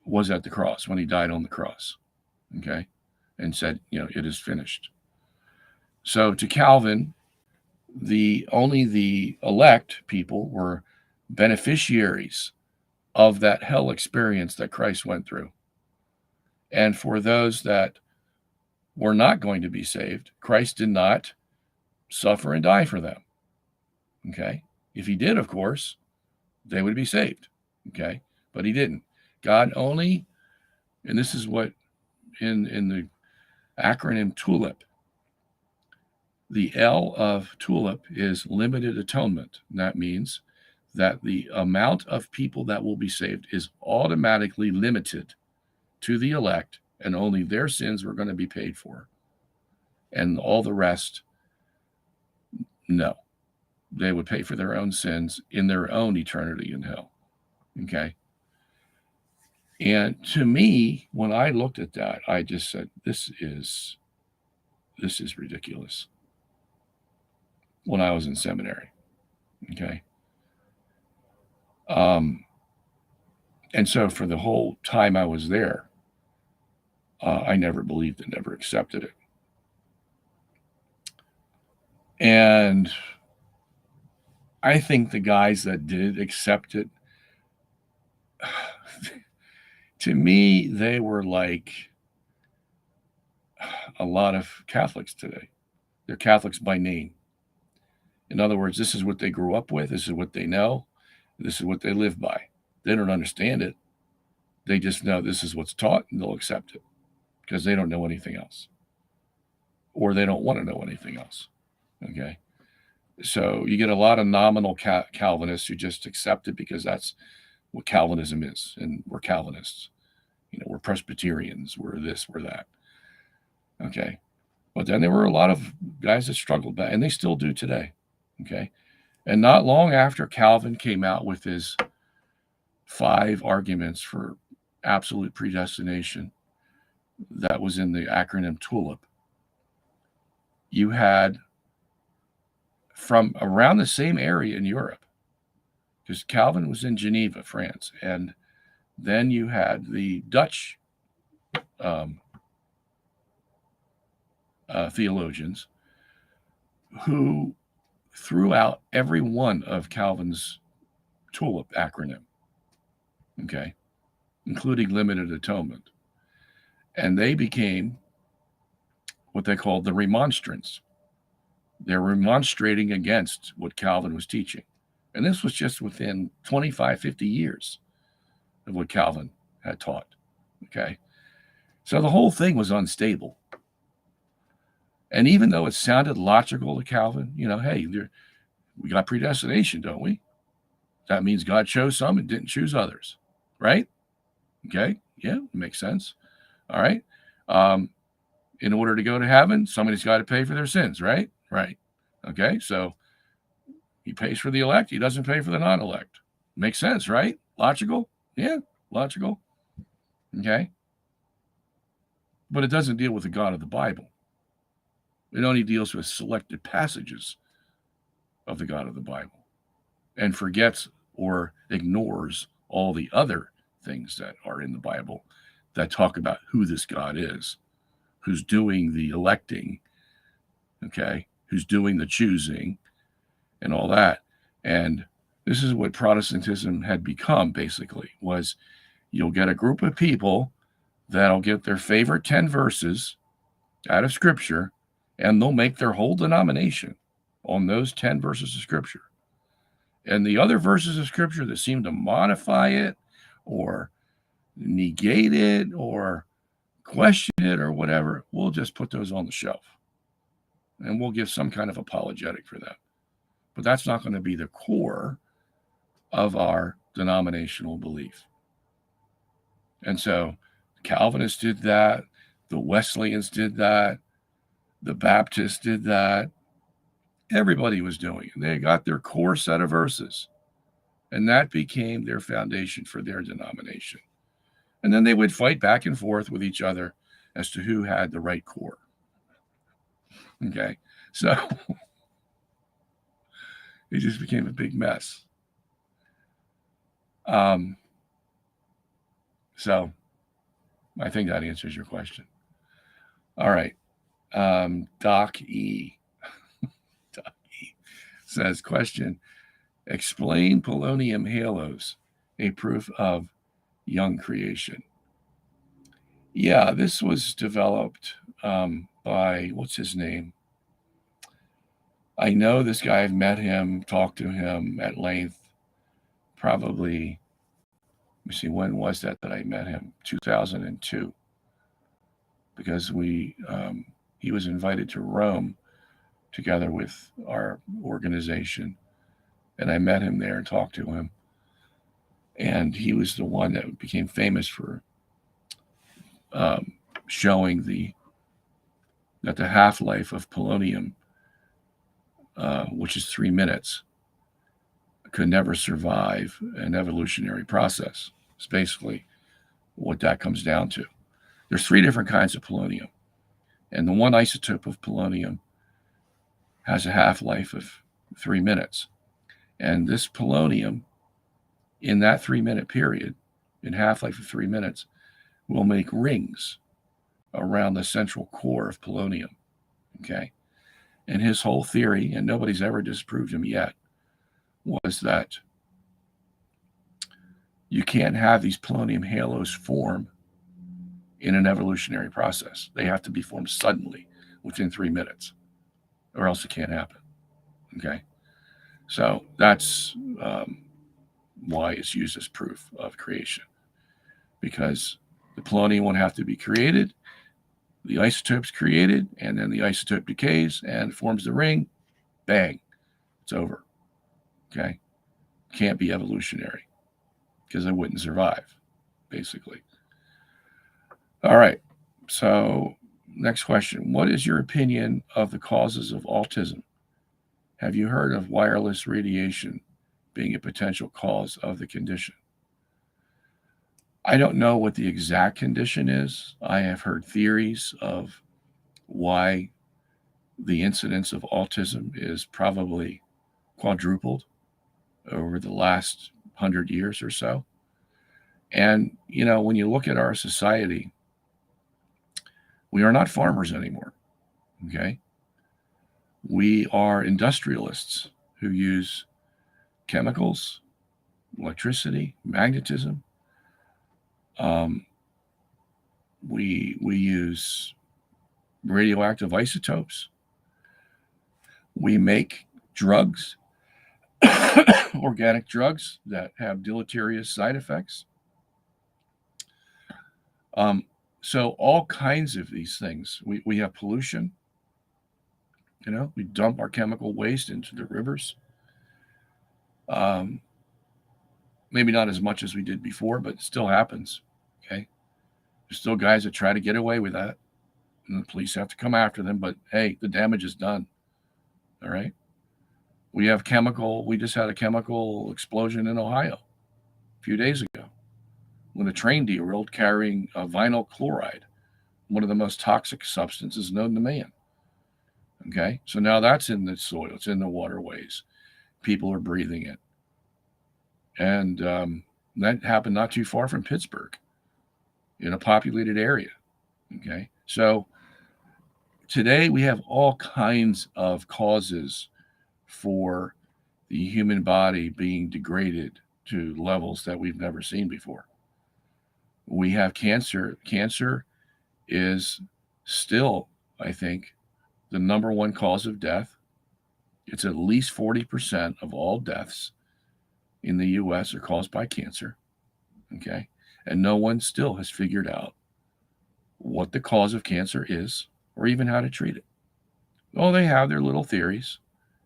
was at the cross, when he died on the cross. Okay. And said, it is finished. So to Calvin, only the elect people were beneficiaries of that hell experience that Christ went through. And for those that were not going to be saved, Christ did not suffer and die for them. Okay. If he did, of course, they would be saved. Okay. But he didn't. God only, and this is what in the acronym TULIP, the L of TULIP is limited atonement. And that means that the amount of people that will be saved is automatically limited to the elect, and only their sins were going to be paid for. And all the rest, no. They would pay for their own sins in their own eternity in hell. Okay. And to me, when I looked at that, I just said, this is ridiculous. When I was in seminary. Okay. And so for the whole time I was there, I never believed it, never accepted it. And I think the guys that did accept it, to me, they were like a lot of Catholics today. They're Catholics by name. In other words, this is what they grew up with. This is what they know. This is what they live by. They don't understand it. They just know this is what's taught, and they'll accept it because they don't know anything else, or they don't want to know anything else. Okay. So you get a lot of nominal Calvinists who just accept it because that's what Calvinism is. And we're Calvinists. We're Presbyterians. We're this, we're that. Okay. But then there were a lot of guys that struggled back, and they still do today. Okay. And not long after Calvin came out with his 5 arguments for absolute predestination, that was in the acronym TULIP, you had from around the same area in Europe, because Calvin was in Geneva, France, and then you had the Dutch theologians who threw out every one of Calvin's TULIP acronym, okay, including limited atonement. And they became what they called the remonstrants. They're remonstrating against what Calvin was teaching. And this was just within 25, 50 years of what Calvin had taught. Okay. So the whole thing was unstable. And even though it sounded logical to Calvin, hey, we got predestination, don't we? That means God chose some and didn't choose others, right? Okay, yeah, makes sense. All right. In order to go to heaven, somebody's got to pay for their sins, right? Right. Okay, so he pays for the elect, he doesn't pay for the non-elect. Makes sense, right? Logical? Yeah, logical. Okay. But it doesn't deal with the God of the Bible. It only deals with selected passages of the God of the Bible and forgets or ignores all the other things that are in the Bible that talk about who this God is, who's doing the electing, okay, who's doing the choosing and all that. And this is what Protestantism had become, basically, was you'll get a group of people that'll get their favorite 10 verses out of Scripture, and they'll make their whole denomination on those 10 verses of Scripture. And the other verses of Scripture that seem to modify it or negate it or question it or whatever, we'll just put those on the shelf. And we'll give some kind of apologetic for that. But that's not going to be the core of our denominational belief. And so Calvinists did that. The Wesleyans did that. The Baptists did that. Everybody was doing it. They got their core set of verses, and that became their foundation for their denomination. And then they would fight back and forth with each other as to who had the right core. Okay, so it just became a big mess. So I think that answers your question. All right. Doc E. Doc E says, question, explain polonium halos, a proof of young creation. Yeah, this was developed by, what's his name? I know this guy. I've met him, talked to him at length, probably, let me see, when was that I met him? 2002. Because he was invited to Rome together with our organization, and I met him there and talked to him. And he was the one that became famous for showing that the half-life of polonium, which is 3 minutes, could never survive an evolutionary process. It's basically what that comes down to. There's 3 different kinds of polonium, and the one isotope of polonium has a half-life of 3 minutes. And this polonium, in that 3-minute period, in half-life of 3 minutes, will make rings around the central core of polonium. Okay? And his whole theory, and nobody's ever disproved him yet, was that you can't have these polonium halos form in an evolutionary process. They have to be formed suddenly within 3 minutes, or else it can't happen. Okay? So that's why it's used as proof of creation, because the polonium won't have to be created, the isotope's created, and then the isotope decays and forms the ring. Bang, it's over. Okay? Can't be evolutionary because it wouldn't survive, basically. All right, so next question. What is your opinion of the causes of autism? Have you heard of wireless radiation being a potential cause of the condition? I don't know what the exact condition is. I have heard theories of why the incidence of autism is probably quadrupled over the last 100 years or so. And, when you look at our society, we are not farmers anymore, okay? We are industrialists who use chemicals, electricity, magnetism. We use radioactive isotopes. We make drugs, organic drugs that have deleterious side effects. So all kinds of these things. We have pollution. We dump our chemical waste into the rivers. Um, Maybe not as much as we did before, but it still happens. Okay. There's still guys that try to get away with that, and the police have to come after them. But hey, the damage is done. All right. We just had a chemical explosion in Ohio a few days ago when a train derailed carrying vinyl chloride, one of the most toxic substances known to man. Okay. So now that's in the soil, it's in the waterways. People are breathing it. And that happened not too far from Pittsburgh in a populated area. Okay. So today we have all kinds of causes for the human body being degraded to levels that we've never seen before. We have cancer. Cancer is still, I think, the number one cause of death. It's at least 40% of all deaths in the US are caused by cancer. Okay. And no one still has figured out what the cause of cancer is or even how to treat it. Oh, they have their little theories,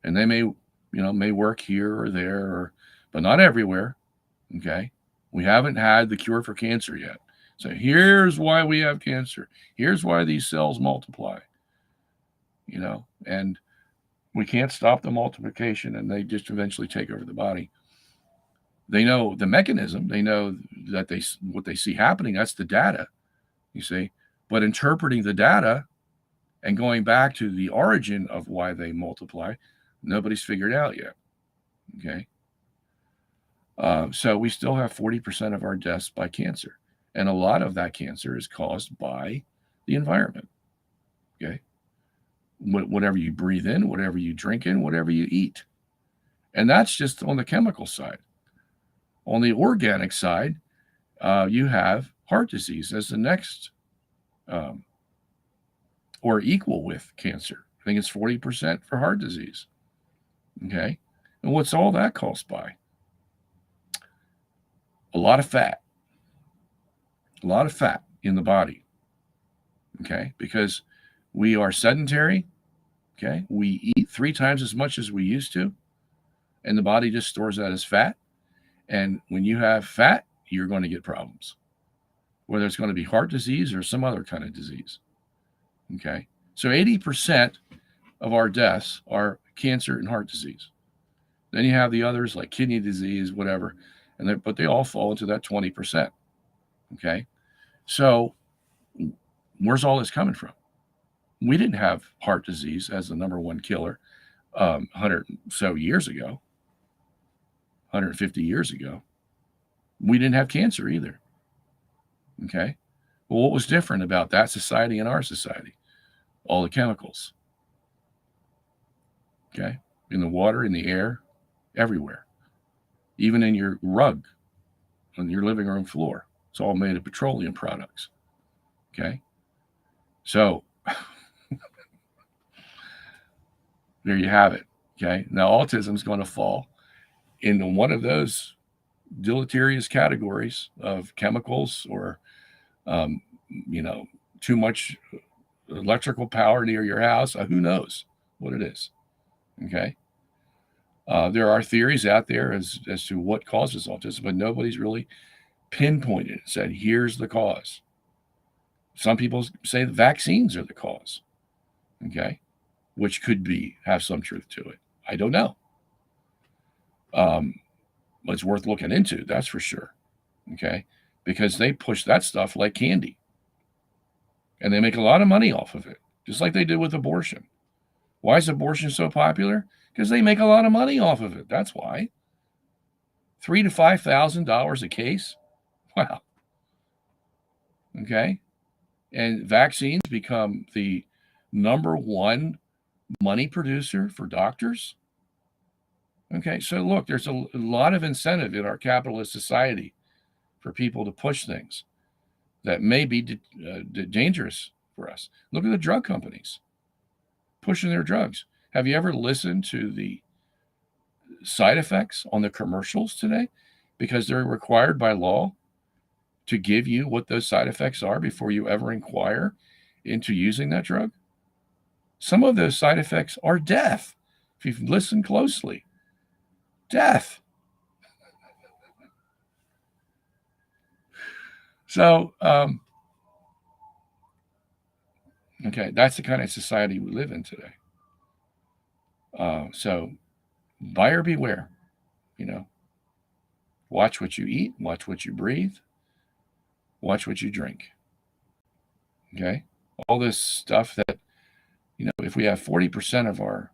and they may work here or there, but not everywhere. Okay. We haven't had the cure for cancer yet. So here's why we have cancer. Here's why these cells multiply. And we can't stop the multiplication, and they just eventually take over the body. They know the mechanism. They know that what they see happening, that's the data, you see. But interpreting the data and going back to the origin of why they multiply, nobody's figured out yet. Okay. So we still have 40% of our deaths by cancer. And a lot of that cancer is caused by the environment. Okay. Whatever you breathe in, whatever you drink in, whatever you eat. And that's just on the chemical side. On the organic side, you have heart disease as the next, or equal with cancer. I think it's 40% for heart disease. Okay. And what's all that caused by? A lot of fat. A lot of fat in the body. Okay. Because we are sedentary. Okay. We eat 3 times as much as we used to, and the body just stores that as fat. And when you have fat, you're going to get problems, whether it's going to be heart disease or some other kind of disease. Okay. So 80% of our deaths are cancer and heart disease. Then you have the others like kidney disease, whatever, but they all fall into that 20%. Okay. So where's all this coming from? We didn't have heart disease as the number one killer 100 so years ago, 150 years ago. We didn't have cancer either. Okay. Well, what was different about that society and our society? All the chemicals. Okay. In the water, in the air, everywhere. Even in your rug on your living room floor. It's all made of petroleum products. Okay. So there you have it. Okay. Now autism is going to fall into one of those deleterious categories of chemicals or, too much electrical power near your house. Who knows what it is? Okay. There are theories out there as to what causes autism, but nobody's really pinpointed and said, here's the cause. Some people say the vaccines are the cause. Okay. Which could have some truth to it. I don't know. But it's worth looking into, that's for sure. Okay. Because they push that stuff like candy. And they make a lot of money off of it, just like they did with abortion. Why is abortion so popular? Because they make a lot of money off of it. That's why. $3,000 to $5,000 a case. Wow. Okay. And vaccines become the number one money producer for doctors. Okay. So look, there's a lot of incentive in our capitalist society for people to push things that may be dangerous for us. Look at the drug companies pushing their drugs. Have you ever listened to the side effects on the commercials today? Because they're required by law to give you what those side effects are before you ever inquire into using that drug. Some of those side effects are death. If you listen closely, death. So, okay, that's the kind of society we live in today. So, buyer beware. Watch what you eat, watch what you breathe, watch what you drink. Okay, all this stuff that if we have 40% of our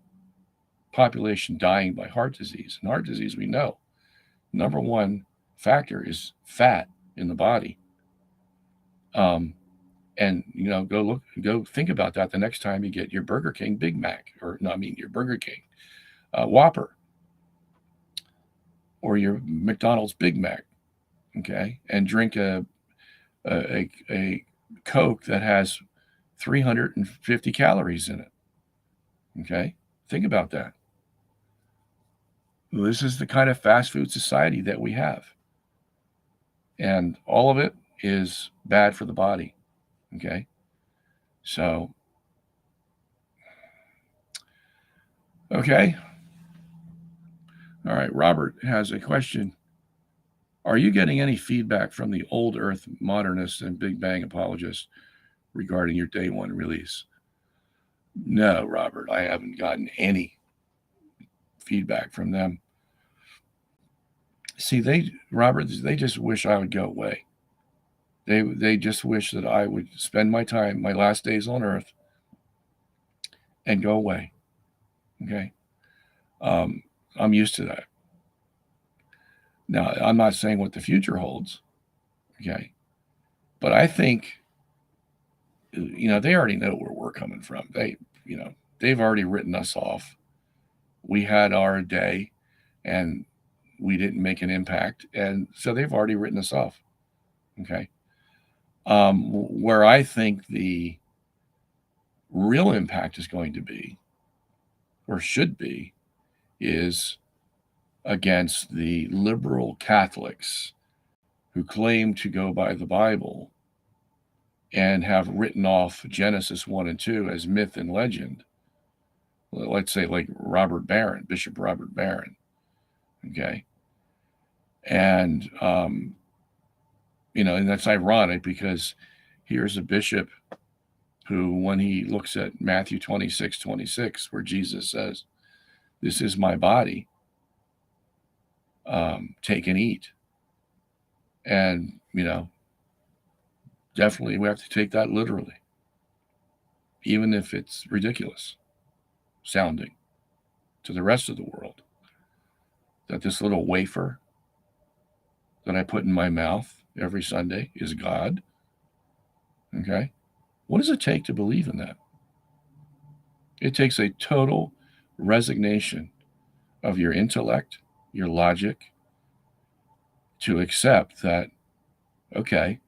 population dying by heart disease, and heart disease, we know number one factor is fat in the body. And go think about that the next time you get your Burger King Big Mac, your Burger King Whopper, or your McDonald's Big Mac, okay, and drink a Coke that has 350 calories in it. Okay, think about that. This is the kind of fast food society that we have, and all of it is bad for the body. Okay, so okay. All right, Robert has a question. Are you getting any feedback from the old Earth modernists and Big Bang apologists regarding your day one release? No, Robert, I haven't gotten any feedback from them. See, Robert, they just wish I would go away. They just wish that I would spend my last days on Earth, and go away. Okay, I'm used to that. Now, I'm not saying what the future holds. Okay, but I think they already know where we're coming from. They've already written us off. We had our day, and we didn't make an impact, and so they've already written us off. Okay. Where I think the real impact is going to be, or should be, is against the liberal Catholics who claim to go by the Bible and have written off Genesis 1 and 2 as myth and legend. Let's say like Bishop Robert Barron. Okay. And, and that's ironic because here's a bishop who, when he looks at Matthew 26:26, where Jesus says, "This is my body, take and eat." And, definitely we have to take that literally, even if it's ridiculous sounding to the rest of the world, that this little wafer that I put in my mouth every Sunday is God. Okay. What does it take to believe in that? It takes a total resignation of your intellect, your logic, to accept that, okay,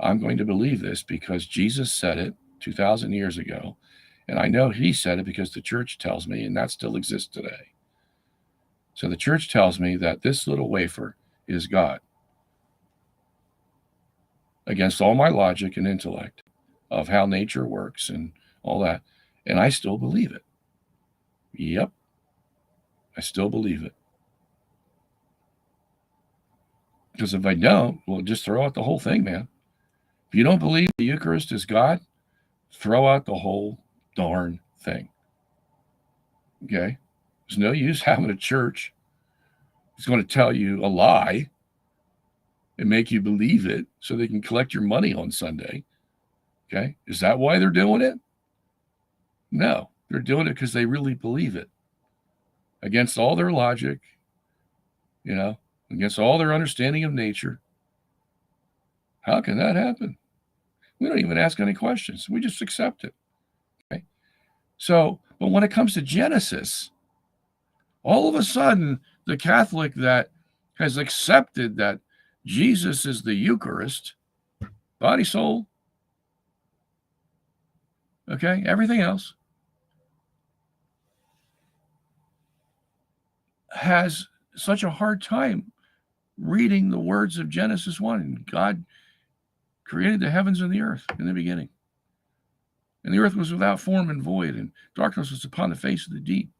I'm going to believe this because Jesus said it 2,000 years ago, and I know he said it because the church tells me, and that still exists today. So the church tells me that this little wafer is God, against all my logic and intellect of how nature works and all that, and I still believe it. Yep, I still believe it. Because if I don't, well, just throw out the whole thing, man. If you don't believe the Eucharist is God, throw out the whole darn thing. Okay? There's no use having a church that's going to tell you a lie and make you believe it so they can collect your money on Sunday. Okay? Is that why they're doing it? No, they're doing it because they really believe it. Against all their logic, against all their understanding of nature. How can that happen? We don't even ask any questions. We just accept it. Okay? So, but when it comes to Genesis, all of a sudden, the Catholic that has accepted that Jesus is the Eucharist, body, soul, okay, everything else, has such a hard time reading the words of Genesis 1. God created the heavens and the earth in the beginning. And the earth was without form and void, and darkness was upon the face of the deep.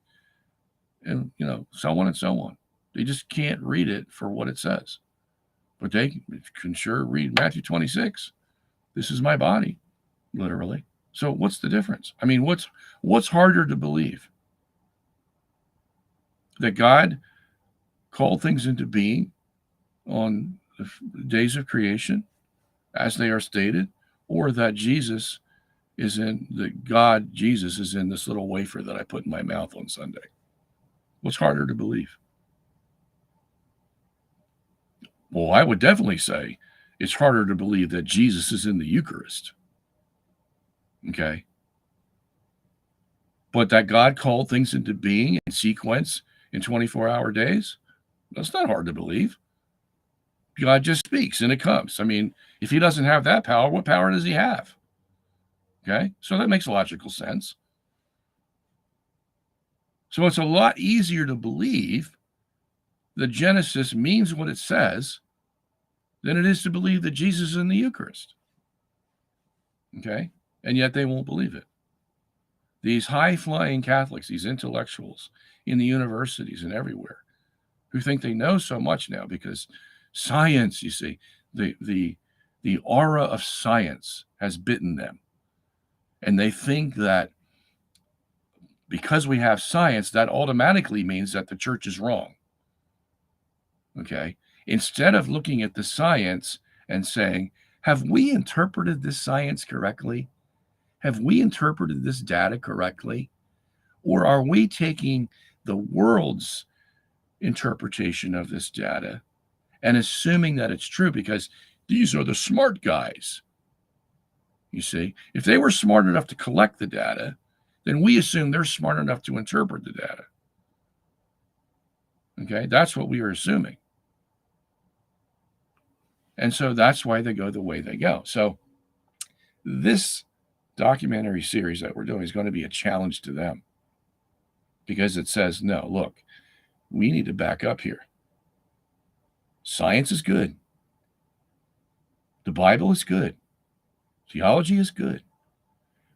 And, so on and so on. They just can't read it for what it says. But they can sure read Matthew 26. This is my body, literally. So what's the difference? I mean, what's harder to believe? That God called things into being on the days of creation, as they are stated, or that Jesus is in this little wafer that I put in my mouth on Sunday? What's harder to believe? Well, I would definitely say it's harder to believe that Jesus is in the Eucharist. Okay. But that God called things into being in sequence in 24-hour days, that's not hard to believe. God just speaks and it comes. I mean, if he doesn't have that power, what power does he have? Okay. So that makes logical sense. So it's a lot easier to believe that Genesis means what it says than it is to believe that Jesus is in the Eucharist. Okay? And yet they won't believe it. These high-flying Catholics, these intellectuals in the universities and everywhere, who think they know so much now because science, you see, the aura of science has bitten them. And they think that because we have science, that automatically means that the church is wrong. Okay? Instead of looking at the science and saying, have we interpreted this science correctly? Have we interpreted this data correctly? Or are we taking the world's interpretation of this data and assuming that it's true because these are the smart guys? You see, if they were smart enough to collect the data, then we assume they're smart enough to interpret the data. Okay, that's what we are assuming. And so that's why they go the way they go. So this documentary series that we're doing is going to be a challenge to them because it says, no, look, we need to back up here. Science is good. The Bible is good. Theology is good.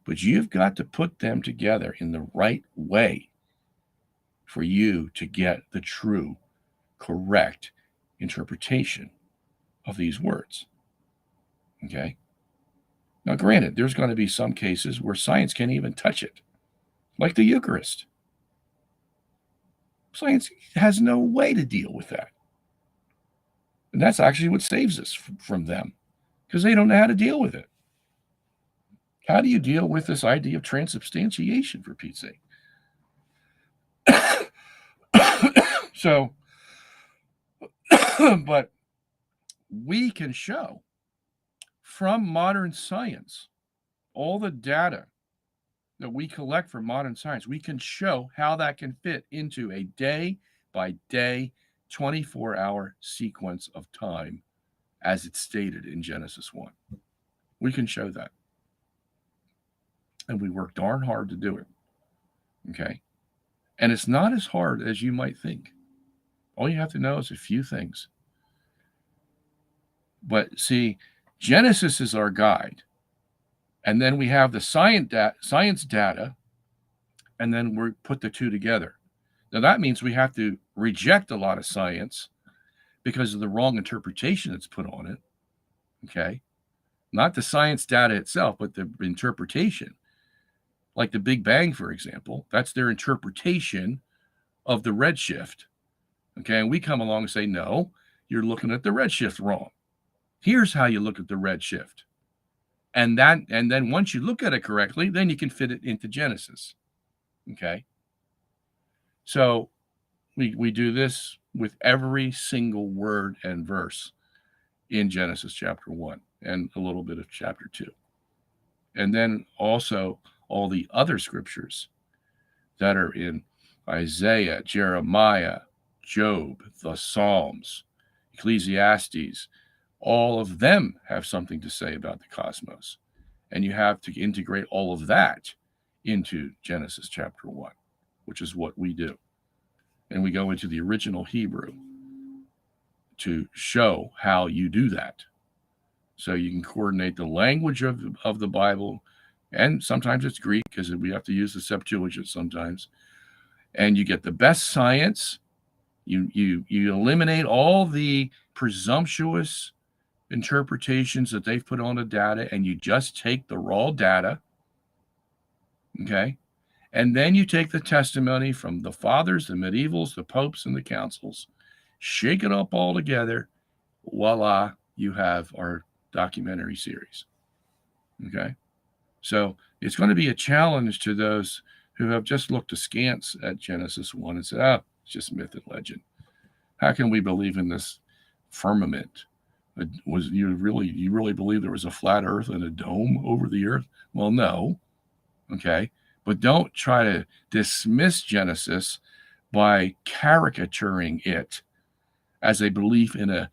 But you've got to put them together in the right way for you to get the true, correct interpretation of these words. Okay? Now, granted, there's going to be some cases where science can't even touch it, like the Eucharist. Science has no way to deal with that. And that's actually what saves us from them, because they don't know how to deal with it. How do you deal with this idea of transubstantiation, for Pete's sake? So, but we can show from modern science, all the data that we collect from modern science, we can show how that can fit into a day by day, 24-hour sequence of time as it's stated in Genesis 1. We can show that. And we work darn hard to do it. Okay? And it's not as hard as you might think. All you have to know is a few things. But see, Genesis is our guide. And then we have the science data, and then we put the two together. Now, that means we have to reject a lot of science because of the wrong interpretation that's put on it. Okay? Not the science data itself, but the interpretation. Like the Big Bang, for example, that's their interpretation of the redshift. Okay, and we come along and say, no, you're looking at the redshift wrong. Here's how you look at the redshift. And then once you look at it correctly, then you can fit it into Genesis. Okay? So we do this with every single word and verse in Genesis chapter 1 and a little bit of chapter 2. And then also all the other scriptures that are in Isaiah, Jeremiah, Job, the Psalms, Ecclesiastes, all of them have something to say about the cosmos. And you have to integrate all of that into Genesis chapter 1, which is what we do. And we go into the original Hebrew to show how you do that. So you can coordinate the language of the Bible and sometimes it's Greek because we have to use the Septuagint sometimes. And you get the best science. You eliminate all the presumptuous interpretations that they've put on the data, and you just take the raw data, okay? And then you take the testimony from the fathers, the medievals, the popes, and the councils, shake it up all together, voila, you have our documentary series, okay? So it's going to be a challenge to those who have just looked askance at Genesis 1 and said, oh, it's just myth and legend. How can we believe in this firmament? You really believe there was a flat earth and a dome over the earth? Well, no. Okay. But don't try to dismiss Genesis by caricaturing it as a belief in a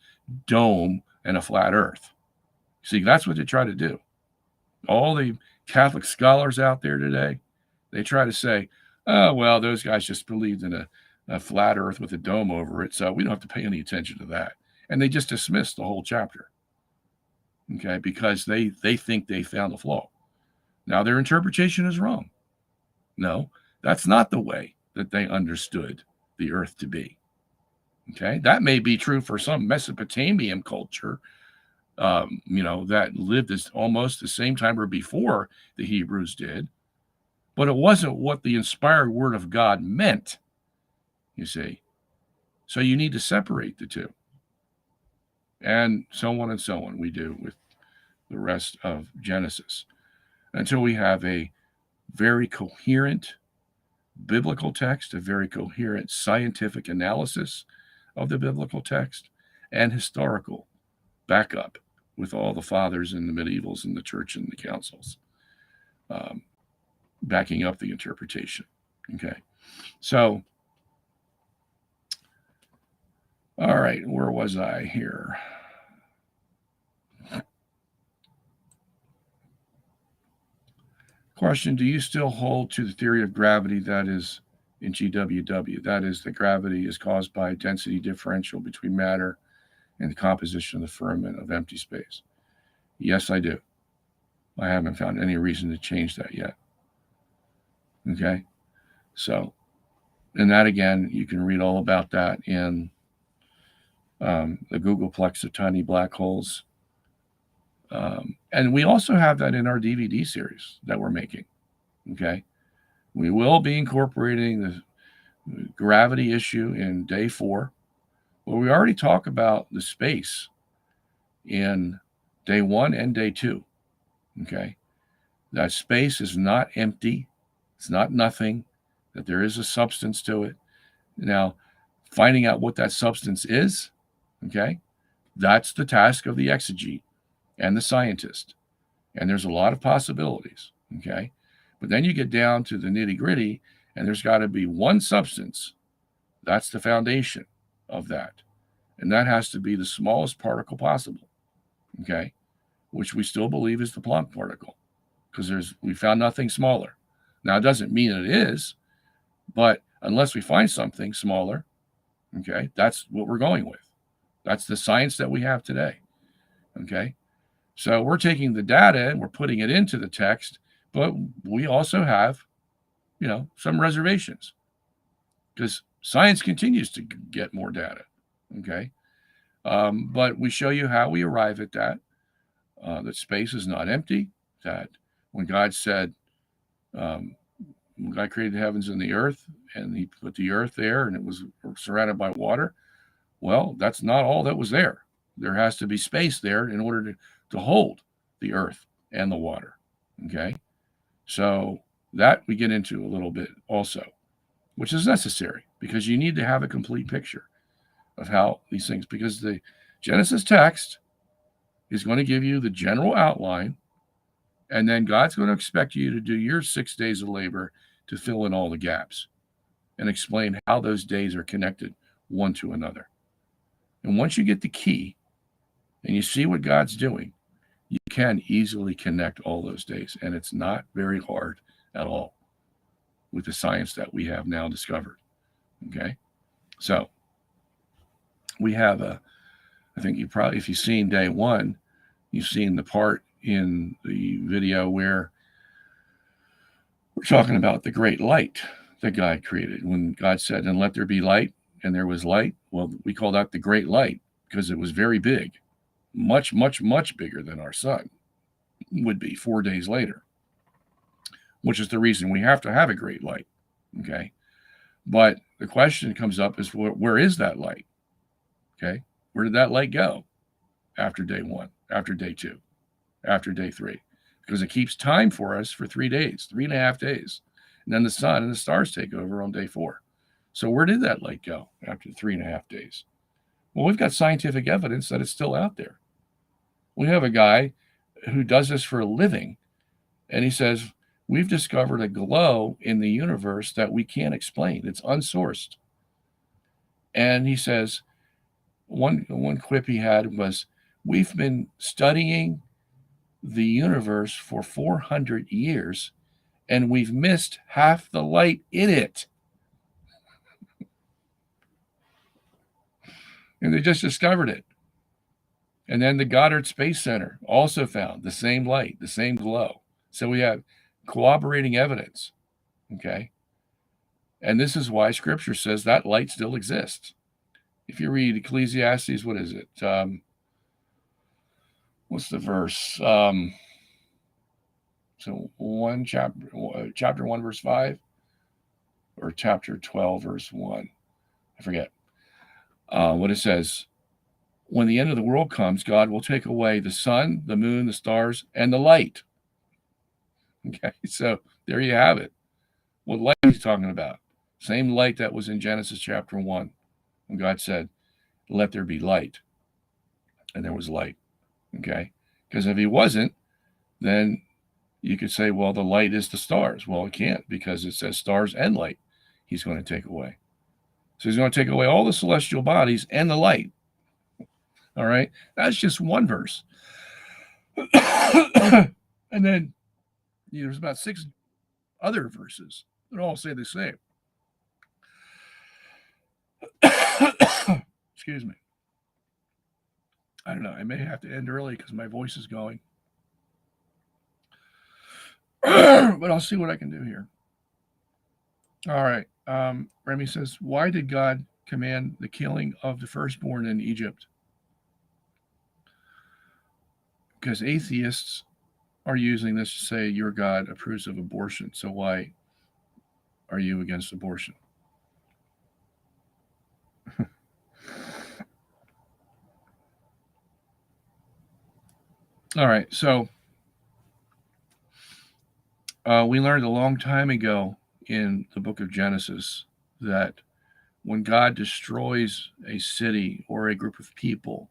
dome and a flat earth. See, that's what they try to do. All the Catholic scholars out there today, they try to say, oh, well, those guys just believed in a flat earth with a dome over it, so we don't have to pay any attention to that. And they just dismiss the whole chapter, okay, because they think they found a flaw. Now, their interpretation is wrong. No, that's not the way that they understood the earth to be, okay? That may be true for some Mesopotamian culture, that lived as almost the same time or before the Hebrews did, but it wasn't what the inspired word of God meant, you see. So you need to separate the two. And so on and so on we do with the rest of Genesis until we have a very coherent biblical text, a very coherent scientific analysis of the biblical text, and historical backup with all the fathers and the medievals and the church and the councils backing up the interpretation. Okay. So, all right, where was I here? Question, do you still hold to the theory of gravity that is in GWW? That is, that gravity is caused by a density differential between matter and the composition of the firmament of empty space? Yes, I do. I haven't found any reason to change that yet. Okay? So, and that again, you can read all about that in the Googleplex of tiny black holes. And we also have that in our DVD series that we're making. Okay? We will be incorporating the gravity issue in day 4. Well, we already talk about the space in day 1 and day 2. Okay? That space is not empty. It's not nothing, that there is a substance to it. Now, finding out what that substance is, okay, that's the task of the exegete and the scientist. And there's a lot of possibilities, okay? But then you get down to the nitty gritty, and there's got to be one substance. That's the foundation of that. And that has to be the smallest particle possible, okay, which we still believe is the Planck particle, because we found nothing smaller. Now, it doesn't mean it is, but unless we find something smaller, okay, that's what we're going with. That's the science that we have today, okay? So we're taking the data and we're putting it into the text, but we also have, some reservations because science continues to get more data, okay? But we show you how we arrive at that space is not empty, that when God said, when God created the heavens and the earth, and he put the earth there and it was surrounded by water, well, that's not all that was there. There has to be space there in order to hold the earth and the water, okay? So that we get into a little bit also, which is necessary because you need to have a complete picture of how these things, because the Genesis text is going to give you the general outline, and then God's going to expect you to do your 6 days of labor to fill in all the gaps and explain how those days are connected one to another. And once you get the key and you see what God's doing, you can easily connect all those days. And it's not very hard at all with the science that we have now discovered. Okay. So we have I think if you've seen day 1, you've seen the part in the video where We're talking about the great light that God created. When God said, and let there be light, and there was light, well, we call that the great light because it was very big, much, much, much bigger than our sun would be 4 days later, which is the reason we have to have a great light. Okay. But the question comes up is where is that light? Okay. Where did that light go after day one, after day two, after day three? Because it keeps time for us for 3 days, 3.5 days. And then the sun and the stars take over on day 4. So where did that light go after 3.5 days? Well, we've got scientific evidence that it's still out there. We have a guy who does this for a living, and he says, we've discovered a glow in the universe that we can't explain. It's unsourced. And he says, one quip he had was, we've been studying the universe for 400 years, and we've missed half the light in it. And they just discovered it. And then the Goddard Space Center also found the same light, the same glow. So we have corroborating evidence. Okay. And this is why Scripture says that light still exists. If you read Ecclesiastes, what is it? What's the verse? So chapter 1, verse 5, or chapter 12, verse 1. I forget what it says. When the end of the world comes, God will take away the sun, the moon, the stars, and the light. Okay, so there you have it. What light is he talking about? Same light that was in Genesis chapter 1, when God said, let there be light. And there was light. Okay, because if he wasn't, then you could say, well, the light is the stars. Well, it can't, because it says stars and light he's going to take away. So he's going to take away all the celestial bodies and the light. All right, that's just one verse. And then there's about 6 other verses that all say the same. Excuse me. I don't know. I may have to end early because my voice is going. But I'll see what I can do here. All right. Remy says, why did God command the killing of the firstborn in Egypt? Because atheists are using this to say your God approves of abortion. So why are you against abortion? All right. So we learned a long time ago in the book of Genesis that when God destroys a city or a group of people,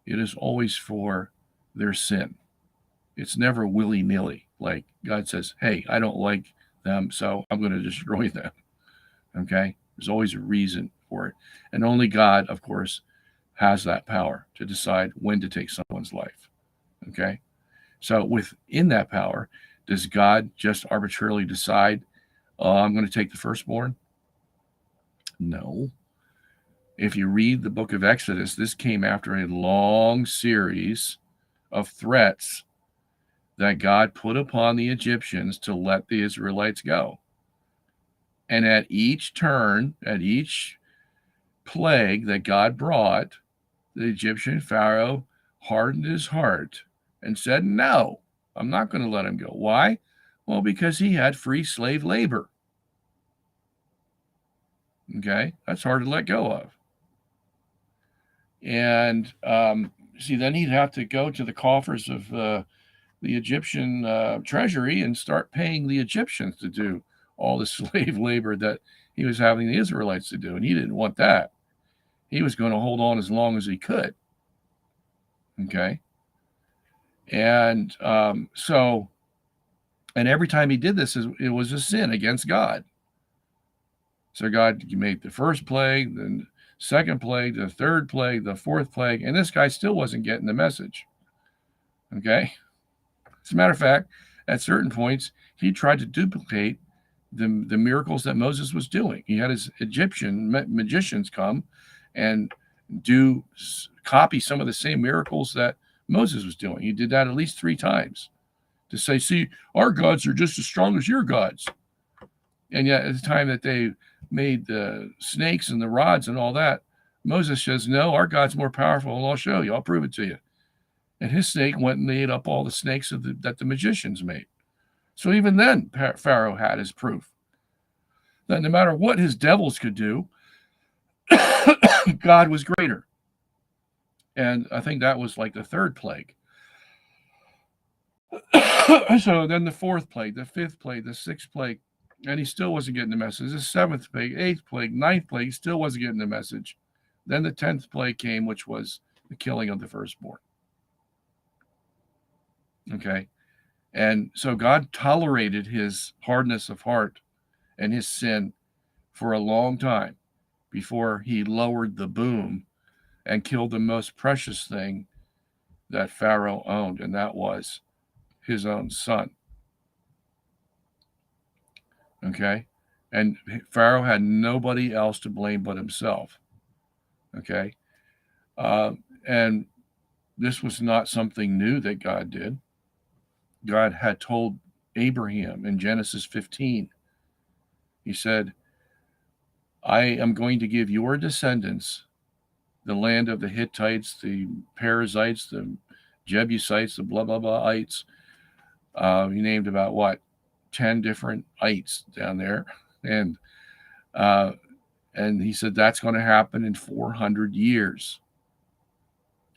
it is always for their sin. It's never willy-nilly. Like God says, hey, I don't like them, so I'm going to destroy them. Okay? There's always a reason for it. And only God, of course, has that power to decide when to take someone's life. Okay? So within that power, does God just arbitrarily decide, I'm going to take the firstborn? No. If you read the book of Exodus, this came after a long series of threats that God put upon the Egyptians to let the Israelites go. And at each turn, at each plague that God brought, the Egyptian Pharaoh hardened his heart and said, no, I'm not going to let him go. Why? Well, because he had free slave labor. Okay, that's hard to let go of. And see, then he'd have to go to the coffers of the Egyptian treasury and start paying the Egyptians to do all the slave labor that he was having the Israelites to do. And he didn't want that. He was going to hold on as long as he could. Okay. And and every time he did this, it was a sin against God. So God made the first plague, then second plague, the third plague, the fourth plague, and this guy still wasn't getting the message. Okay? As a matter of fact, at certain points, he tried to duplicate the miracles that Moses was doing. He had his Egyptian magicians come and copy some of the same miracles that Moses was doing. He did that at least 3 times. to say, see, our gods are just as strong as your gods. And yet at the time that they made the snakes and the rods and all that, Moses says, no, our God's more powerful, and I'll show you. I'll prove it to you. And his snake went and ate up all the snakes that the magicians made. So even then, Pharaoh had his proof that no matter what his devils could do, God was greater. And I think that was like the third plague. So then the fourth plague, the fifth plague, the sixth plague, and he still wasn't getting the message. The seventh plague, eighth plague, ninth plague, he still wasn't getting the message. Then the 10th plague came, which was the killing of the firstborn. Okay. And so God tolerated his hardness of heart and his sin for a long time before he lowered the boom and killed the most precious thing that Pharaoh owned, and that was his own son. Okay? And Pharaoh had nobody else to blame but himself. Okay? And this was not something new that God did. God had told Abraham in Genesis 15, he said, I am going to give your descendants the land of the Hittites, the Perizzites, the Jebusites, the blah, blah, blah, ites. He named about 10 different ites down there. And he said, that's going to happen in 400 years.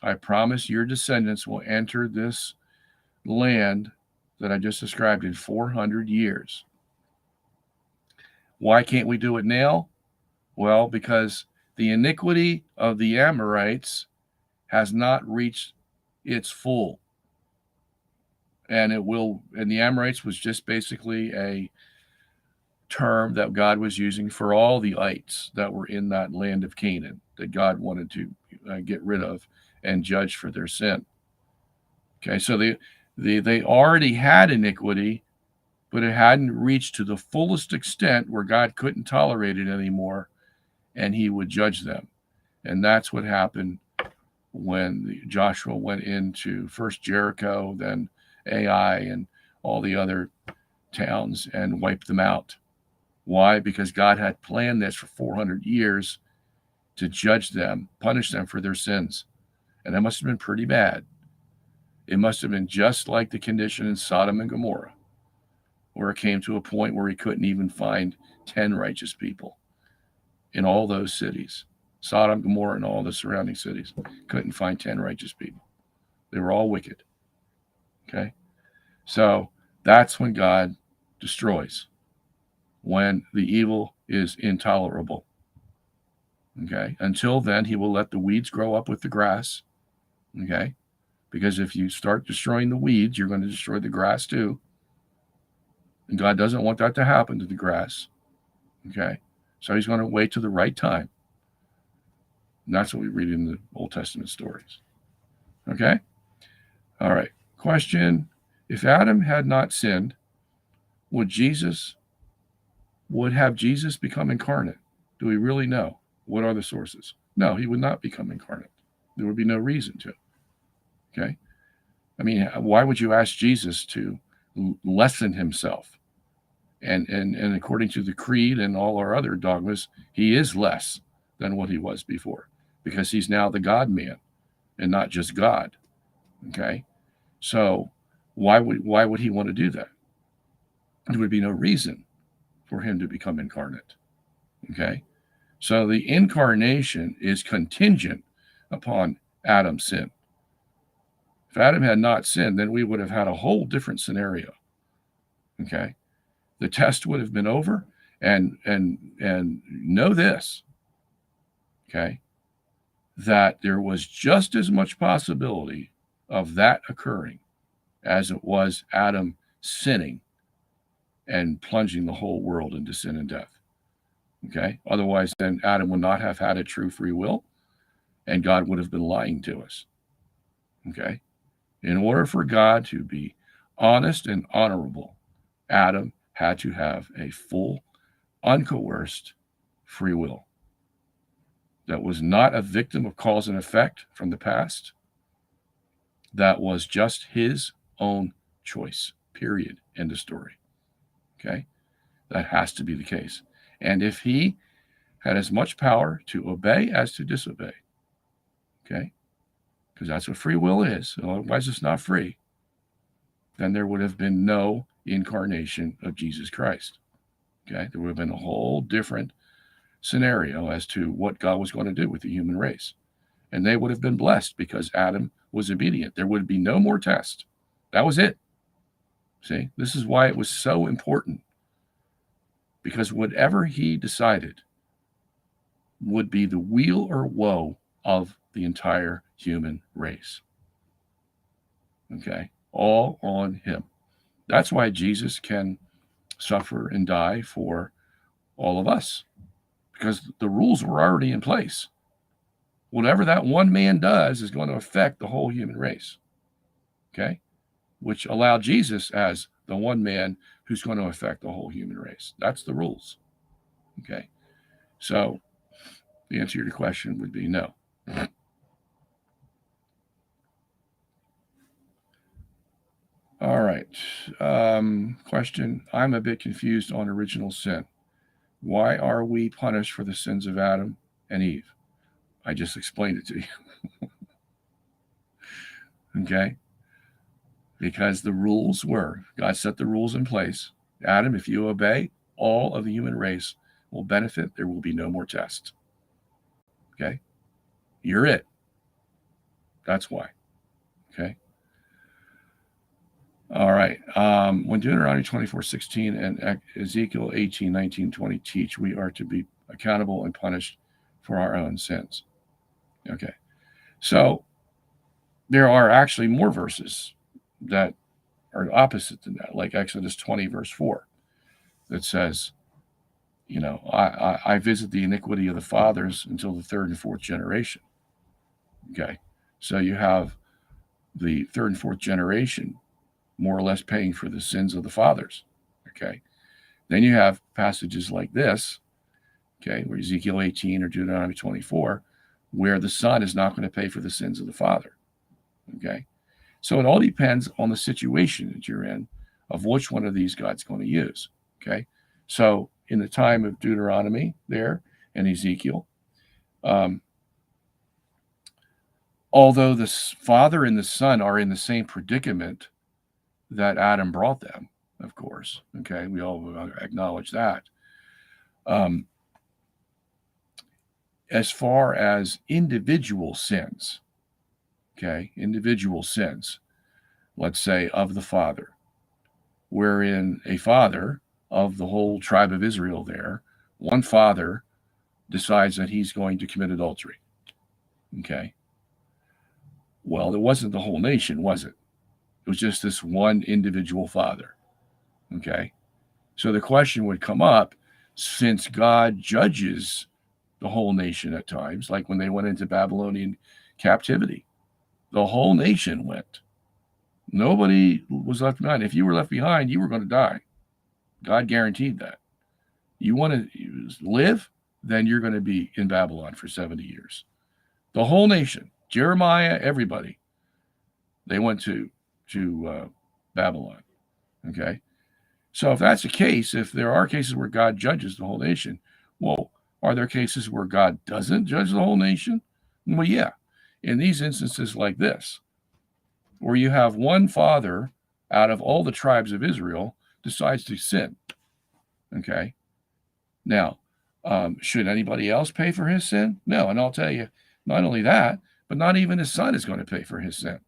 I promise your descendants will enter this land that I just described in 400 years. Why can't we do it now? Well, because the iniquity of the Amorites has not reached its full. And the Amorites was just basically a term that God was using for all the ites that were in that land of Canaan that God wanted to get rid of and judge for their sin. Okay, so they already had iniquity, but it hadn't reached to the fullest extent where God couldn't tolerate it anymore, and he would judge them. And that's what happened when Joshua went into first Jericho, then Ai, and all the other towns and wiped them out. Why? Because God had planned this for 400 years to judge them, punish them for their sins. And that must have been pretty bad. It must have been just like the condition in Sodom and Gomorrah, where it came to a point where he couldn't even find 10 righteous people in all those cities. Sodom, Gomorrah, and all the surrounding cities couldn't find 10 righteous people. They were all wicked. Okay? So that's when God destroys, when the evil is intolerable. Okay? Until then, he will let the weeds grow up with the grass. Okay? Because if you start destroying the weeds, you're going to destroy the grass too. And God doesn't want that to happen to the grass. Okay? So he's going to wait to the right time. And that's what we read in the Old Testament stories. Okay? All right. Question. If Adam had not sinned, would have Jesus become incarnate? Do we really know? What are the sources? No, he would not become incarnate. There would be no reason to. Okay? I mean, why would you ask Jesus to lessen himself? And according to the creed and all our other dogmas, he is less than what he was before, because he's now the God-man and not just God. Okay? So why would he want to do that? There would be no reason for him to become incarnate. Okay? So the incarnation is contingent upon Adam's sin. If Adam had not sinned, then we would have had a whole different scenario. Okay? The test would have been over, and know this, okay, that there was just as much possibility of that occurring as it was Adam sinning and plunging the whole world into sin and death. Okay? Otherwise, then Adam would not have had a true free will, and God would have been lying to us. Okay? In order for God to be honest and honorable, Adam had to have a full, uncoerced free will that was not a victim of cause and effect from the past. That was just his own choice. period, end of story. Okay? That has to be the case. And if he had as much power to obey as to disobey, okay, because that's what free will is, otherwise it's not free, then there would have been no incarnation of Jesus Christ. Okay, there would have been a whole different scenario as to what God was going to do with the human race. And they would have been blessed because Adam was obedient. There would be no more test. That was it. See, this is why it was so important. Because whatever he decided would be the weal or woe of the entire human race. Okay, all on him. That's why Jesus can suffer and die for all of us, because the rules were already in place. Whatever that one man does is going to affect the whole human race. Okay, which allowed Jesus as the one man who's going to affect the whole human race. That's the rules. Okay, so the answer to your question would be no. All right. Question. I'm a bit confused on original sin. Why are we punished for the sins of Adam and Eve? I just explained it to you. Okay? Because the rules were, God set the rules in place. Adam, if you obey, all of the human race will benefit. There will be no more tests. Okay? You're it. That's why. Okay? All right. When Deuteronomy 24:16 and Ezekiel 18:19, 20 teach, we are to be accountable and punished for our own sins. Okay. So there are actually more verses that are opposite than that, like Exodus 20, verse 4, that says, you know, I visit the iniquity of the fathers until the third and fourth generation. Okay. So you have the third and fourth generation more or less paying for the sins of the fathers. Okay. Then you have passages like this, okay, where Ezekiel 18 or Deuteronomy 24, where the son is not going to pay for the sins of the father. Okay. So it all depends on the situation that you're in of which one of these God's going to use. Okay. So in the time of Deuteronomy there and Ezekiel, although the father and the son are in the same predicament that Adam brought them, of course. Okay, we all acknowledge that. As far as individual sins, okay, individual sins, let's say of the father, wherein a father of the whole tribe of Israel there, one father decides that he's going to commit adultery. Okay. Well, it wasn't the whole nation, was it? It was just this one individual father. Okay. So the question would come up, since God judges the whole nation at times, like when they went into Babylonian captivity, the whole nation went. Nobody was left behind. If you were left behind, you were going to die. God guaranteed that. You want to live, then you're going to be in Babylon for 70 years. The whole nation, Jeremiah, everybody, they went to Babylon. Okay. So if that's the case, if there are cases where God judges the whole nation, well, are there cases where God doesn't judge the whole nation? Well, yeah. In these instances like this, where you have one father out of all the tribes of Israel decides to sin. Okay. Now, should anybody else pay for his sin? No. And I'll tell you, not only that, but not even his son is going to pay for his sin.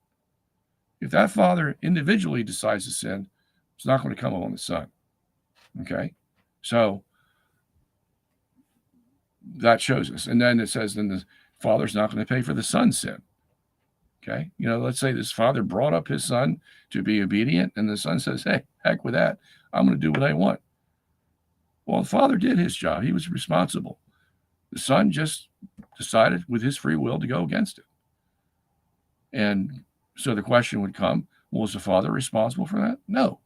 If that father individually decides to sin, it's not going to come on the son. Okay. So that shows us. And then it says, then the father's not going to pay for the son's sin. Okay. You know, let's say this father brought up his son to be obedient, and the son says, hey, heck with that. I'm going to do what I want. Well, the father did his job. He was responsible. The son just decided with his free will to go against it. And so the question would come, well, was the father responsible for that? No.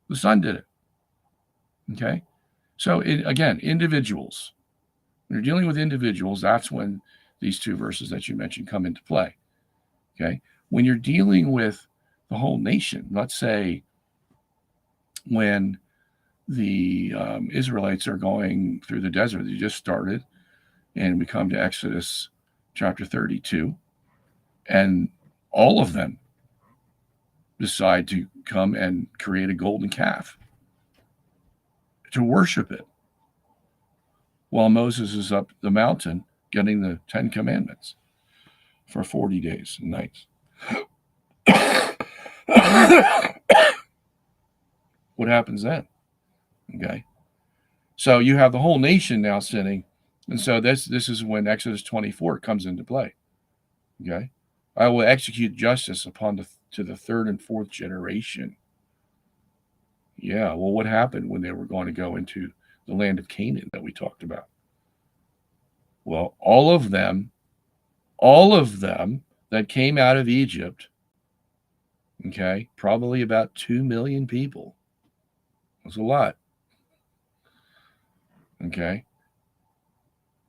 The son did it. Okay. So again, individuals. When you're dealing with individuals, that's when these two verses that you mentioned come into play. Okay. When you're dealing with the whole nation, let's say when the Israelites are going through the desert. They just started, and we come to Exodus chapter 32, and all of them decide to come and create a golden calf to worship it while Moses is up the mountain getting the 10 Commandments for 40 days and nights. What happens then? Okay. So you have the whole nation now sinning. And so this is when Exodus 24 comes into play. Okay. I will execute justice to the third and fourth generation. Yeah. Well, what happened when they were going to go into the land of Canaan that we talked about? Well, all of them that came out of Egypt, okay, probably about 2 million people. That's a lot. Okay.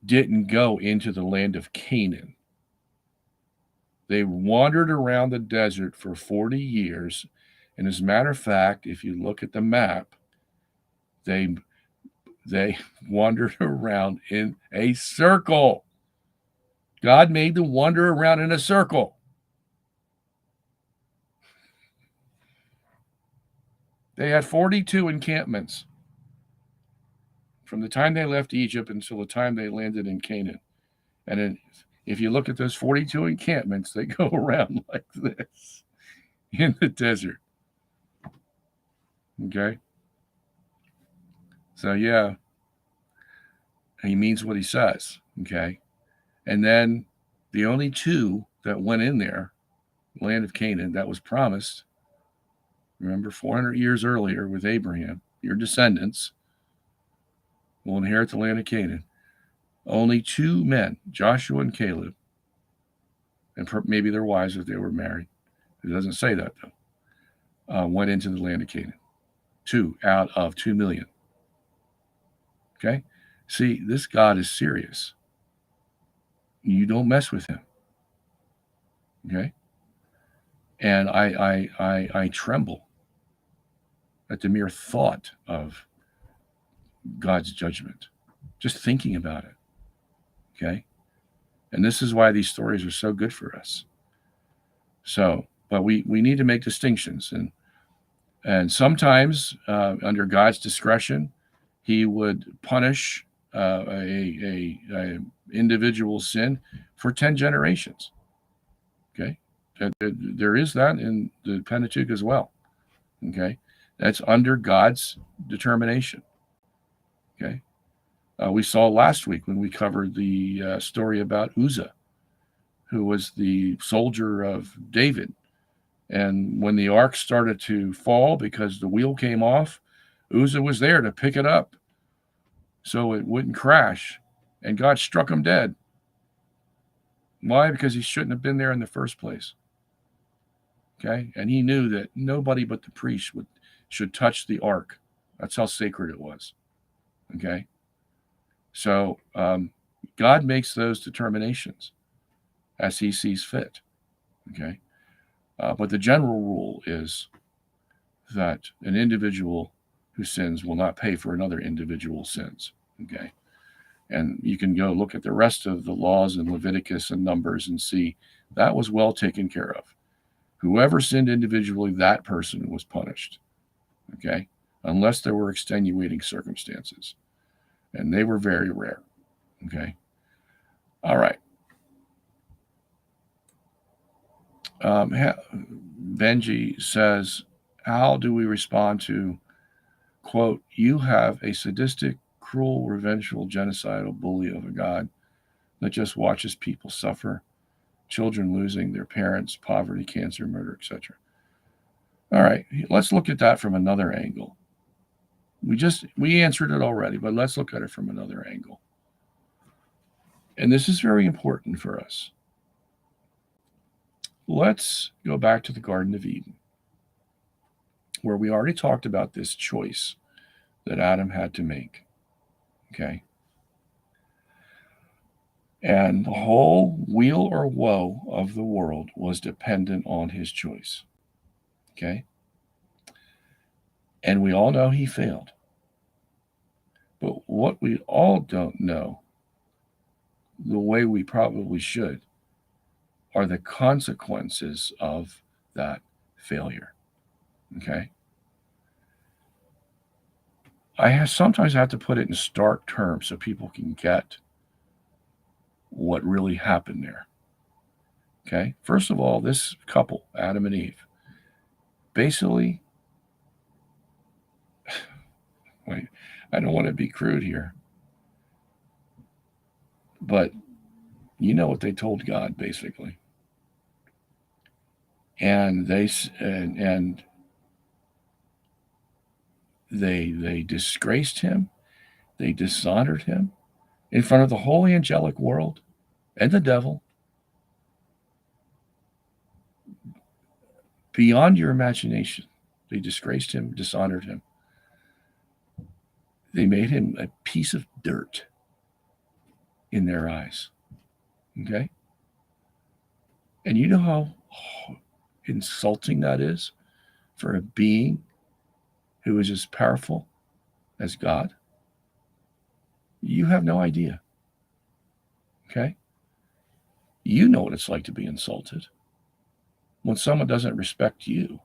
Didn't go into the land of Canaan. They wandered around the desert for 40 years. And as a matter of fact, if you look at the map, they wandered around in a circle. God made them wander around in a circle. They had 42 encampments from the time they left Egypt until the time they landed in Canaan. And if you look at those 42 encampments, they go around like this in the desert. Okay? So, yeah, he means what he says. Okay? And then the only two that went in there, land of Canaan, that was promised, remember, 400 years earlier with Abraham, your descendants will inherit the land of Canaan. Only two men, Joshua and Caleb, and maybe their wives if they were married. It doesn't say that, though. Went into the land of Canaan. 2 out of 2 million. Okay? See, this God is serious. You don't mess with him. Okay? And I tremble at the mere thought of God's judgment. Just thinking about it. Okay? And this is why these stories are so good for us. So, but we need to make distinctions. And sometimes, under God's discretion, he would punish a individual sin for 10 generations. Okay? There is that in the Pentateuch as well. Okay? That's under God's determination. Okay? We saw last week when we covered the story about Uzzah, who was the soldier of David. And when the ark started to fall because the wheel came off, Uzzah was there to pick it up so it wouldn't crash. And God struck him dead. Why? Because he shouldn't have been there in the first place. Okay? And he knew that nobody but the priest should touch the ark. That's how sacred it was. Okay? So God makes those determinations as he sees fit. Okay? But the general rule is that an individual who sins will not pay for another individual's sins. Okay? And you can go look at the rest of the laws in Leviticus and Numbers and see that was well taken care of. Whoever sinned individually, that person was punished. Okay? Unless there were extenuating circumstances. And they were very rare. Okay? All right. Benji says, how do we respond to, quote, you have a sadistic, cruel, revengeful, genocidal bully of a God that just watches people suffer, children losing their parents, poverty, cancer, murder, etc. All right, let's look at that from another angle. We answered it already, but let's look at it from another angle. And this is very important for us. Let's go back to the Garden of Eden, where we already talked about this choice that Adam had to make. Okay? And the whole weal or woe of the world was dependent on his choice. Okay? And we all know he failed. But what we all don't know, the way we probably should, are the consequences of that failure. Okay? Sometimes have to put it in stark terms so people can get what really happened there. Okay? First of all, this couple, Adam and Eve, basically, wait, I don't want to be crude here, but you know what they told God, basically. And they disgraced him, they dishonored him in front of the whole angelic world and the devil, beyond your imagination. They disgraced him, dishonored him. They made him a piece of dirt in their eyes. Okay? And you know how insulting that is for a being who is as powerful as God? You have no idea. Okay? You know what it's like to be insulted. When someone doesn't respect you,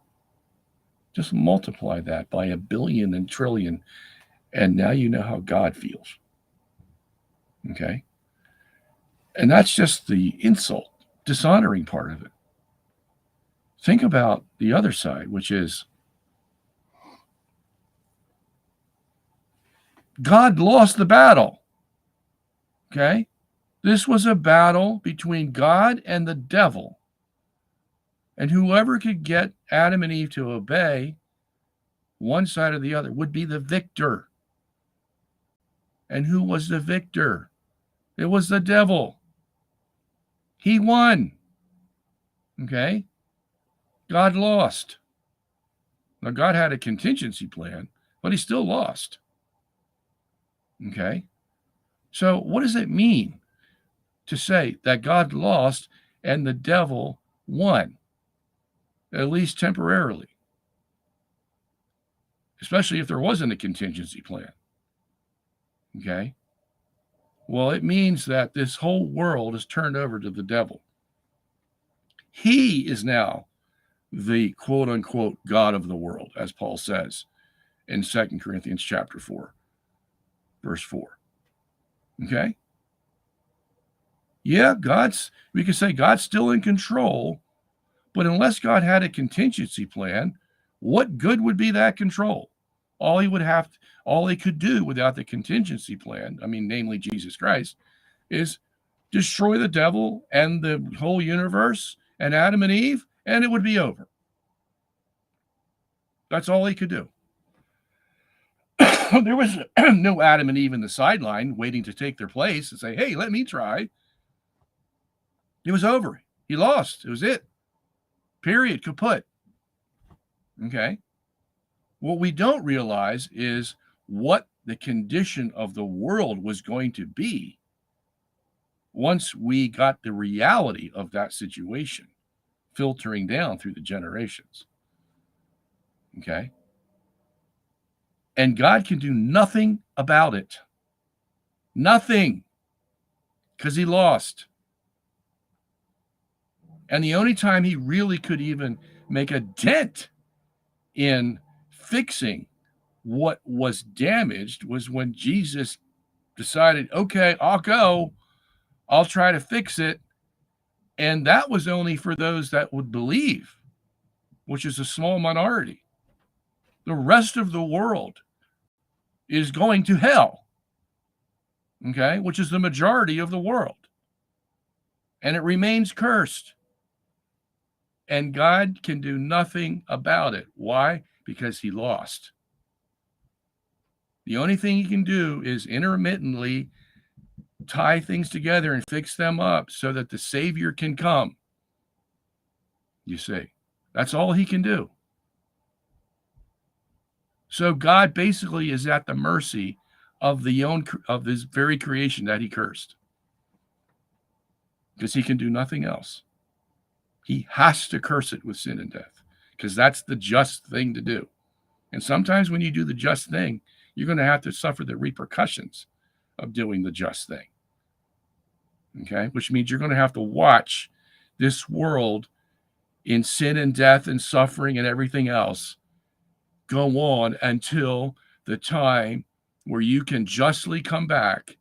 just multiply that by 1 billion and trillion, and now you know how God feels. Okay? And that's just the insult, dishonoring part of it. Think about the other side, which is God lost the battle. Okay? This was a battle between God and the devil. And whoever could get Adam and Eve to obey one side or the other would be the victor. And who was the victor? It was the devil. He won. Okay? God lost. Now, God had a contingency plan, but he still lost. Okay? So, what does it mean to say that God lost and the devil won, at least temporarily? Especially if there wasn't a contingency plan. Okay? Well, it means that this whole world is turned over to the devil. He is now the quote unquote God of the world, as Paul says in 2 Corinthians chapter 4, verse 4. Okay? Yeah, we could say God's still in control, but unless God had a contingency plan, what good would be that control? All he could do without the contingency plan, namely Jesus Christ, is destroy the devil and the whole universe and Adam and Eve, and it would be over. That's all he could do. There was no Adam and Eve in the sideline waiting to take their place and say, hey, let me try. It was over. He lost. It was it. Period. Kaput. Okay. What we don't realize is what the condition of the world was going to be once we got the reality of that situation filtering down through the generations. Okay? And God can do nothing about it. Nothing. Because he lost. And the only time he really could even make a dent in fixing what was damaged was when Jesus decided, okay, I'll go. I'll try to fix it. And that was only for those that would believe, which is a small minority. The rest of the world is going to hell, okay, which is the majority of the world. And it remains cursed. And God can do nothing about it. Why? Because he lost. The only thing he can do is intermittently tie things together and fix them up so that the Savior can come. You see, that's all he can do. So God basically is at the mercy of his very creation that he cursed, because he can do nothing else. He has to curse it with sin and death, because that's the just thing to do. And sometimes when you do the just thing, you're going to have to suffer the repercussions of doing the just thing. Okay? Which means you're going to have to watch this world in sin and death and suffering and everything else go on until the time where you can justly come back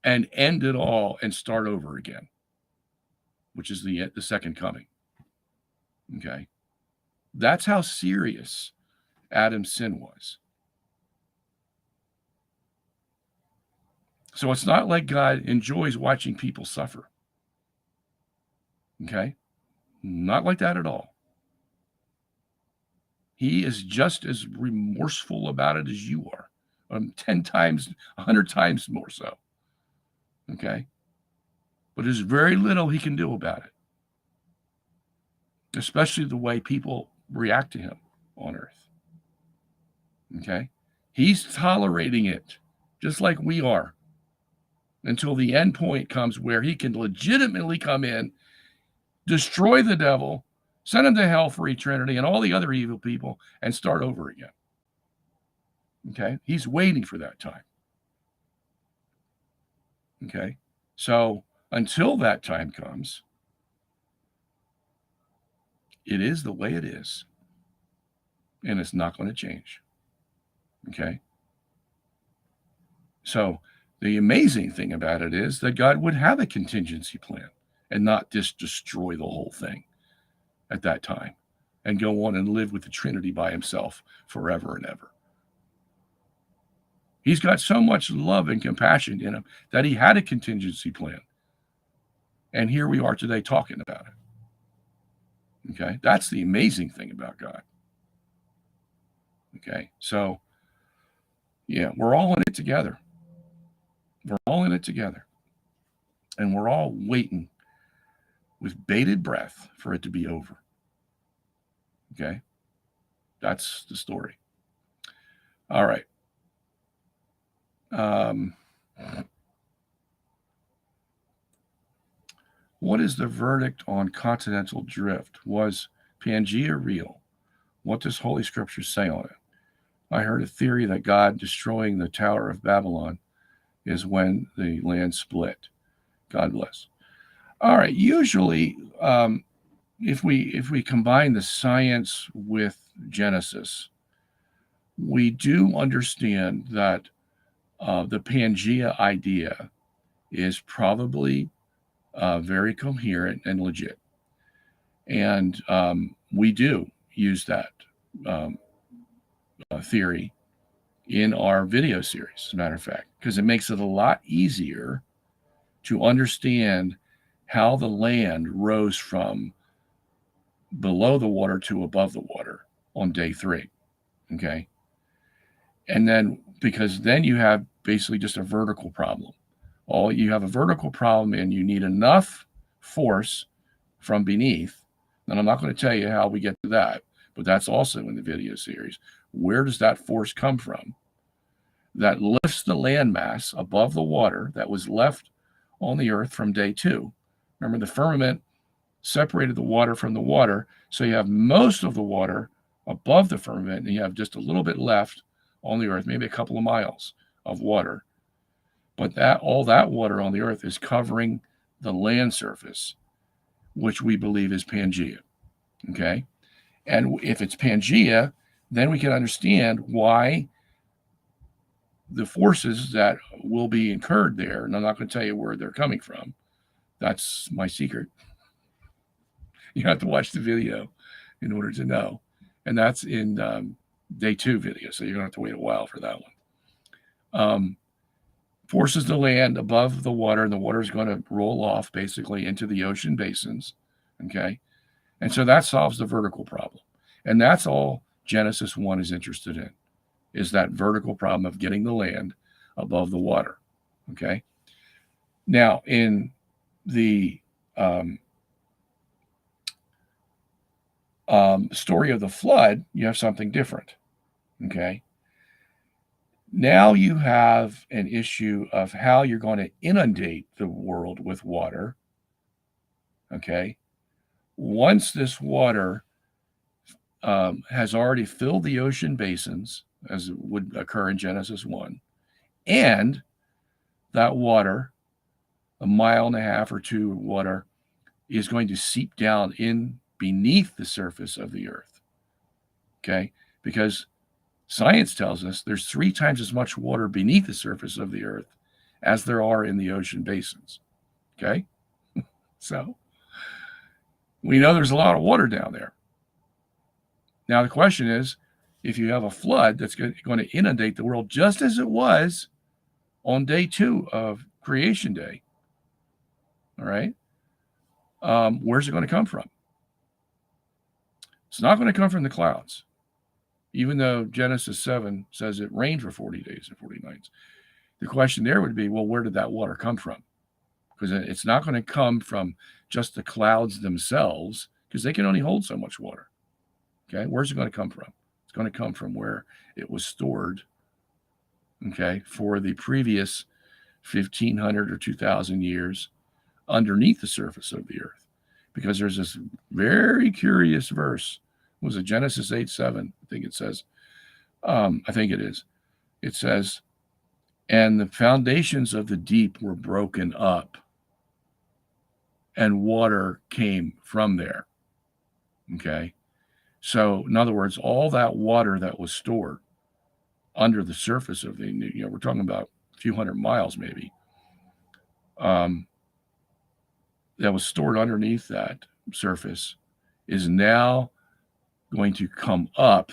and end it all and start over again, which is the second coming. Okay? That's how serious Adam's sin was. So it's not like God enjoys watching people suffer. Okay? Not like that at all. He is just as remorseful about it as you are, 10 times, 100 times more so. Okay? But there's very little he can do about it, especially the way people react to him on earth. Okay? He's tolerating it just like we are until the end point comes where he can legitimately come in, destroy the devil, send him to hell for eternity and all the other evil people, and start over again. Okay? He's waiting for that time. Okay? So until that time comes, it is the way it is. And it's not going to change. Okay? So the amazing thing about it is that God would have a contingency plan and not just destroy the whole thing at that time and go on and live with the Trinity by himself forever and ever. He's got so much love and compassion in him that he had a contingency plan. And here we are today talking about it. Okay? That's the amazing thing about God. Okay? So, yeah, we're all in it together. We're all in it together. And we're all waiting with bated breath for it to be over. Okay? That's the story. All right. What is the verdict on continental drift? Was Pangea real? What does Holy Scripture say on it? I heard a theory that God destroying the Tower of Babylon is when the land split. God bless. All right. Usually, if we combine the science with Genesis, we do understand that the Pangea idea is probably very coherent and legit. And we do use that theory in our video series, as a matter of fact, because it makes it a lot easier to understand how the land rose from below the water to above the water on day 3. Okay. And then, because then you have basically just a vertical problem. You have a vertical problem and you need enough force from beneath. And I'm not going to tell you how we get to that, but that's also in the video series. Where does that force come from that lifts the landmass above the water that was left on the earth from day 2? Remember, the firmament separated the water from the water, so you have most of the water above the firmament, and you have just a little bit left on the earth, maybe a couple of miles of water. But all that water on the earth is covering the land surface, which we believe is Pangea. Okay? And if it's Pangea, then we can understand why the forces that will be incurred there, and I'm not going to tell you where they're coming from. That's my secret. You have to watch the video in order to know. And that's in day 2 video, so you're going to have to wait a while for that one. Forces the land above the water, and the water is going to roll off basically into the ocean basins. Okay? And so that solves the vertical problem. And that's all Genesis 1 is interested in, is that vertical problem of getting the land above the water. Okay? Now, in the story of the flood, you have something different. Okay? Now you have an issue of how you're going to inundate the world with water. Okay? Once this water has already filled the ocean basins, as would occur in Genesis 1, and that water, a mile and a half or two of water, is going to seep down in beneath the surface of the earth. Okay? Because science tells us there's 3 times as much water beneath the surface of the earth as there are in the ocean basins. Okay? So we know there's a lot of water down there. Now the question is, if you have a flood that's going to inundate the world just as it was on day 2 of creation day, all right, where's it going to come from? It's not going to come from the clouds, even though Genesis 7 says it rained for 40 days and 40 nights. The question there would be, well, where did that water come from? Because it's not going to come from just the clouds themselves, because they can only hold so much water. Okay, where's it going to come from? It's going to come from where it was stored, okay, for the previous 1,500 or 2,000 years underneath the surface of the earth. Because there's this very curious verse. Was it Genesis 8:7? I think it says. I think it is. It says, and the foundations of the deep were broken up, and water came from there. Okay. So, in other words, all that water that was stored under the surface of the, we're talking about a few hundred miles maybe, that was stored underneath that surface is now going to come up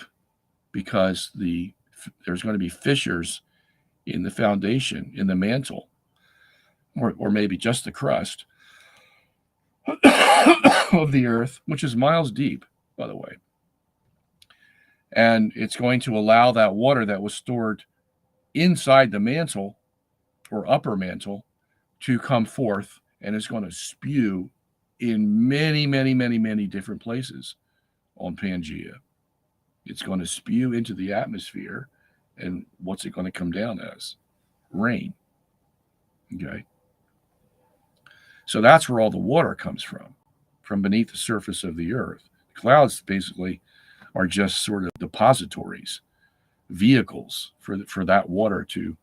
because there's going to be fissures in the foundation, in the mantle, or maybe just the crust of the earth, which is miles deep, by the way. And it's going to allow that water that was stored inside the mantle or upper mantle to come forth, and it's going to spew in many, many, many, many different places on Pangea. It's going to spew into the atmosphere, and what's it going to come down as? Rain. Okay. So that's where all the water comes from beneath the surface of the earth. Clouds basically are just sort of depositories, vehicles for that water to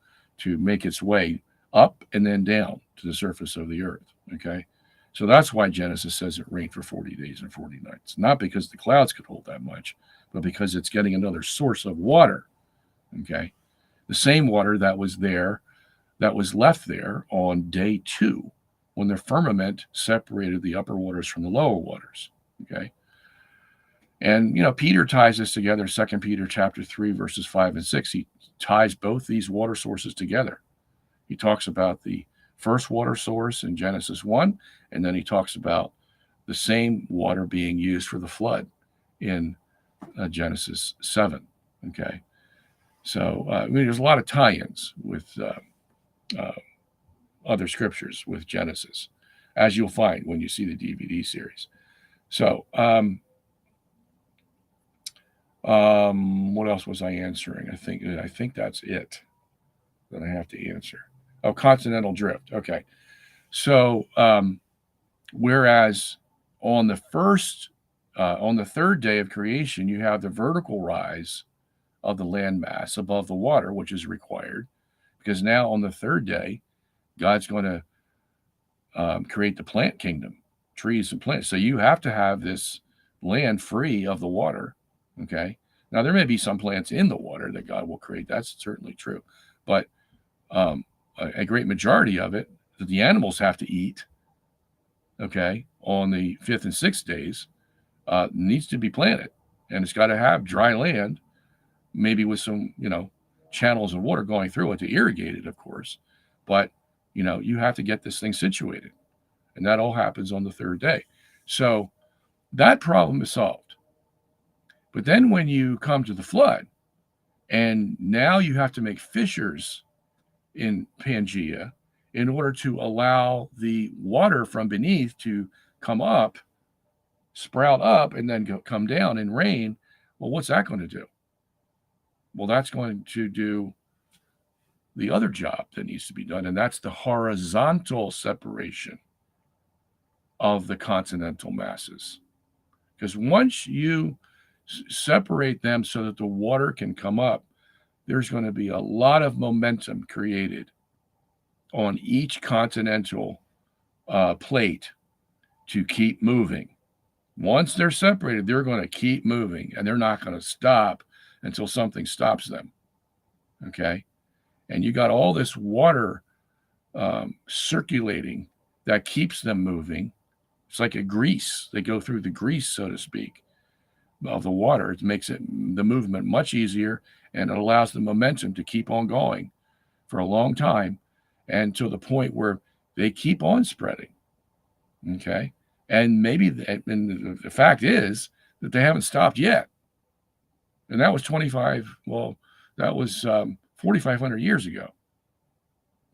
make its way up and then down to the surface of the earth. Okay. So that's why Genesis says it rained for 40 days and 40 nights. Not because the clouds could hold that much, but because it's getting another source of water. Okay. The same water that was left there on day 2 when the firmament separated the upper waters from the lower waters. Okay. And, Peter ties this together, 2 Peter chapter 3, verses 5 and 6. He ties both these water sources together. He talks about the first water source in Genesis 1, and then he talks about the same water being used for the flood in Genesis 7. Okay. So, there's a lot of tie-ins with other scriptures with Genesis, as you'll find when you see the DVD series. So, what else was I answering? I think that's it that I have to answer. Oh, continental drift. Okay. So, whereas on the third day of creation, you have the vertical rise of the landmass above the water, which is required, because now on the third day, God's going to create the plant kingdom, trees and plants. So you have to have this land free of the water. Okay. Now there may be some plants in the water that God will create. That's certainly true. But a great majority of it that the animals have to eat, okay, on the 5th and 6th days, needs to be planted. And it's got to have dry land, maybe with some, channels of water going through it to irrigate it, of course. But, you have to get this thing situated. And that all happens on the third day. So that problem is solved. But then when you come to the flood, and now you have to make fissures in Pangea in order to allow the water from beneath to come up, sprout up, and then come down and rain. Well, what's that going to do? Well, that's going to do the other job that needs to be done, and that's the horizontal separation of the continental masses. Because once you separate them so that the water can come up, there's going to be a lot of momentum created on each continental plate to keep moving. Once they're separated, they're going to keep moving, and they're not going to stop until something stops them. Okay? And you got all this water circulating that keeps them moving. It's like a grease. They go through the grease, so to speak, of the water. It makes the movement much easier, and it allows the momentum to keep on going for a long time, and to the point where they keep on spreading. Okay? And maybe and the fact is that they haven't stopped yet. And that was 4,500 years ago.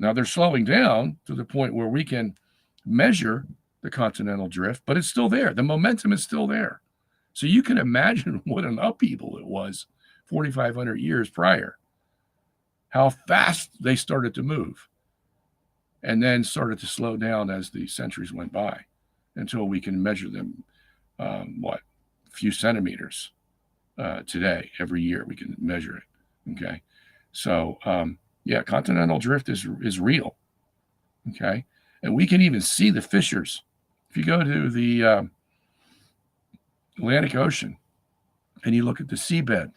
Now they're slowing down to the point where we can measure the continental drift, but it's still there. The momentum is still there. So you can imagine what an upheaval it was 4,500 years prior, how fast they started to move, and then started to slow down as the centuries went by until we can measure them, a few centimeters today. Every year we can measure it. Okay. So, continental drift is real. Okay. And we can even see the fissures. If you go to the Atlantic Ocean and you look at the seabed,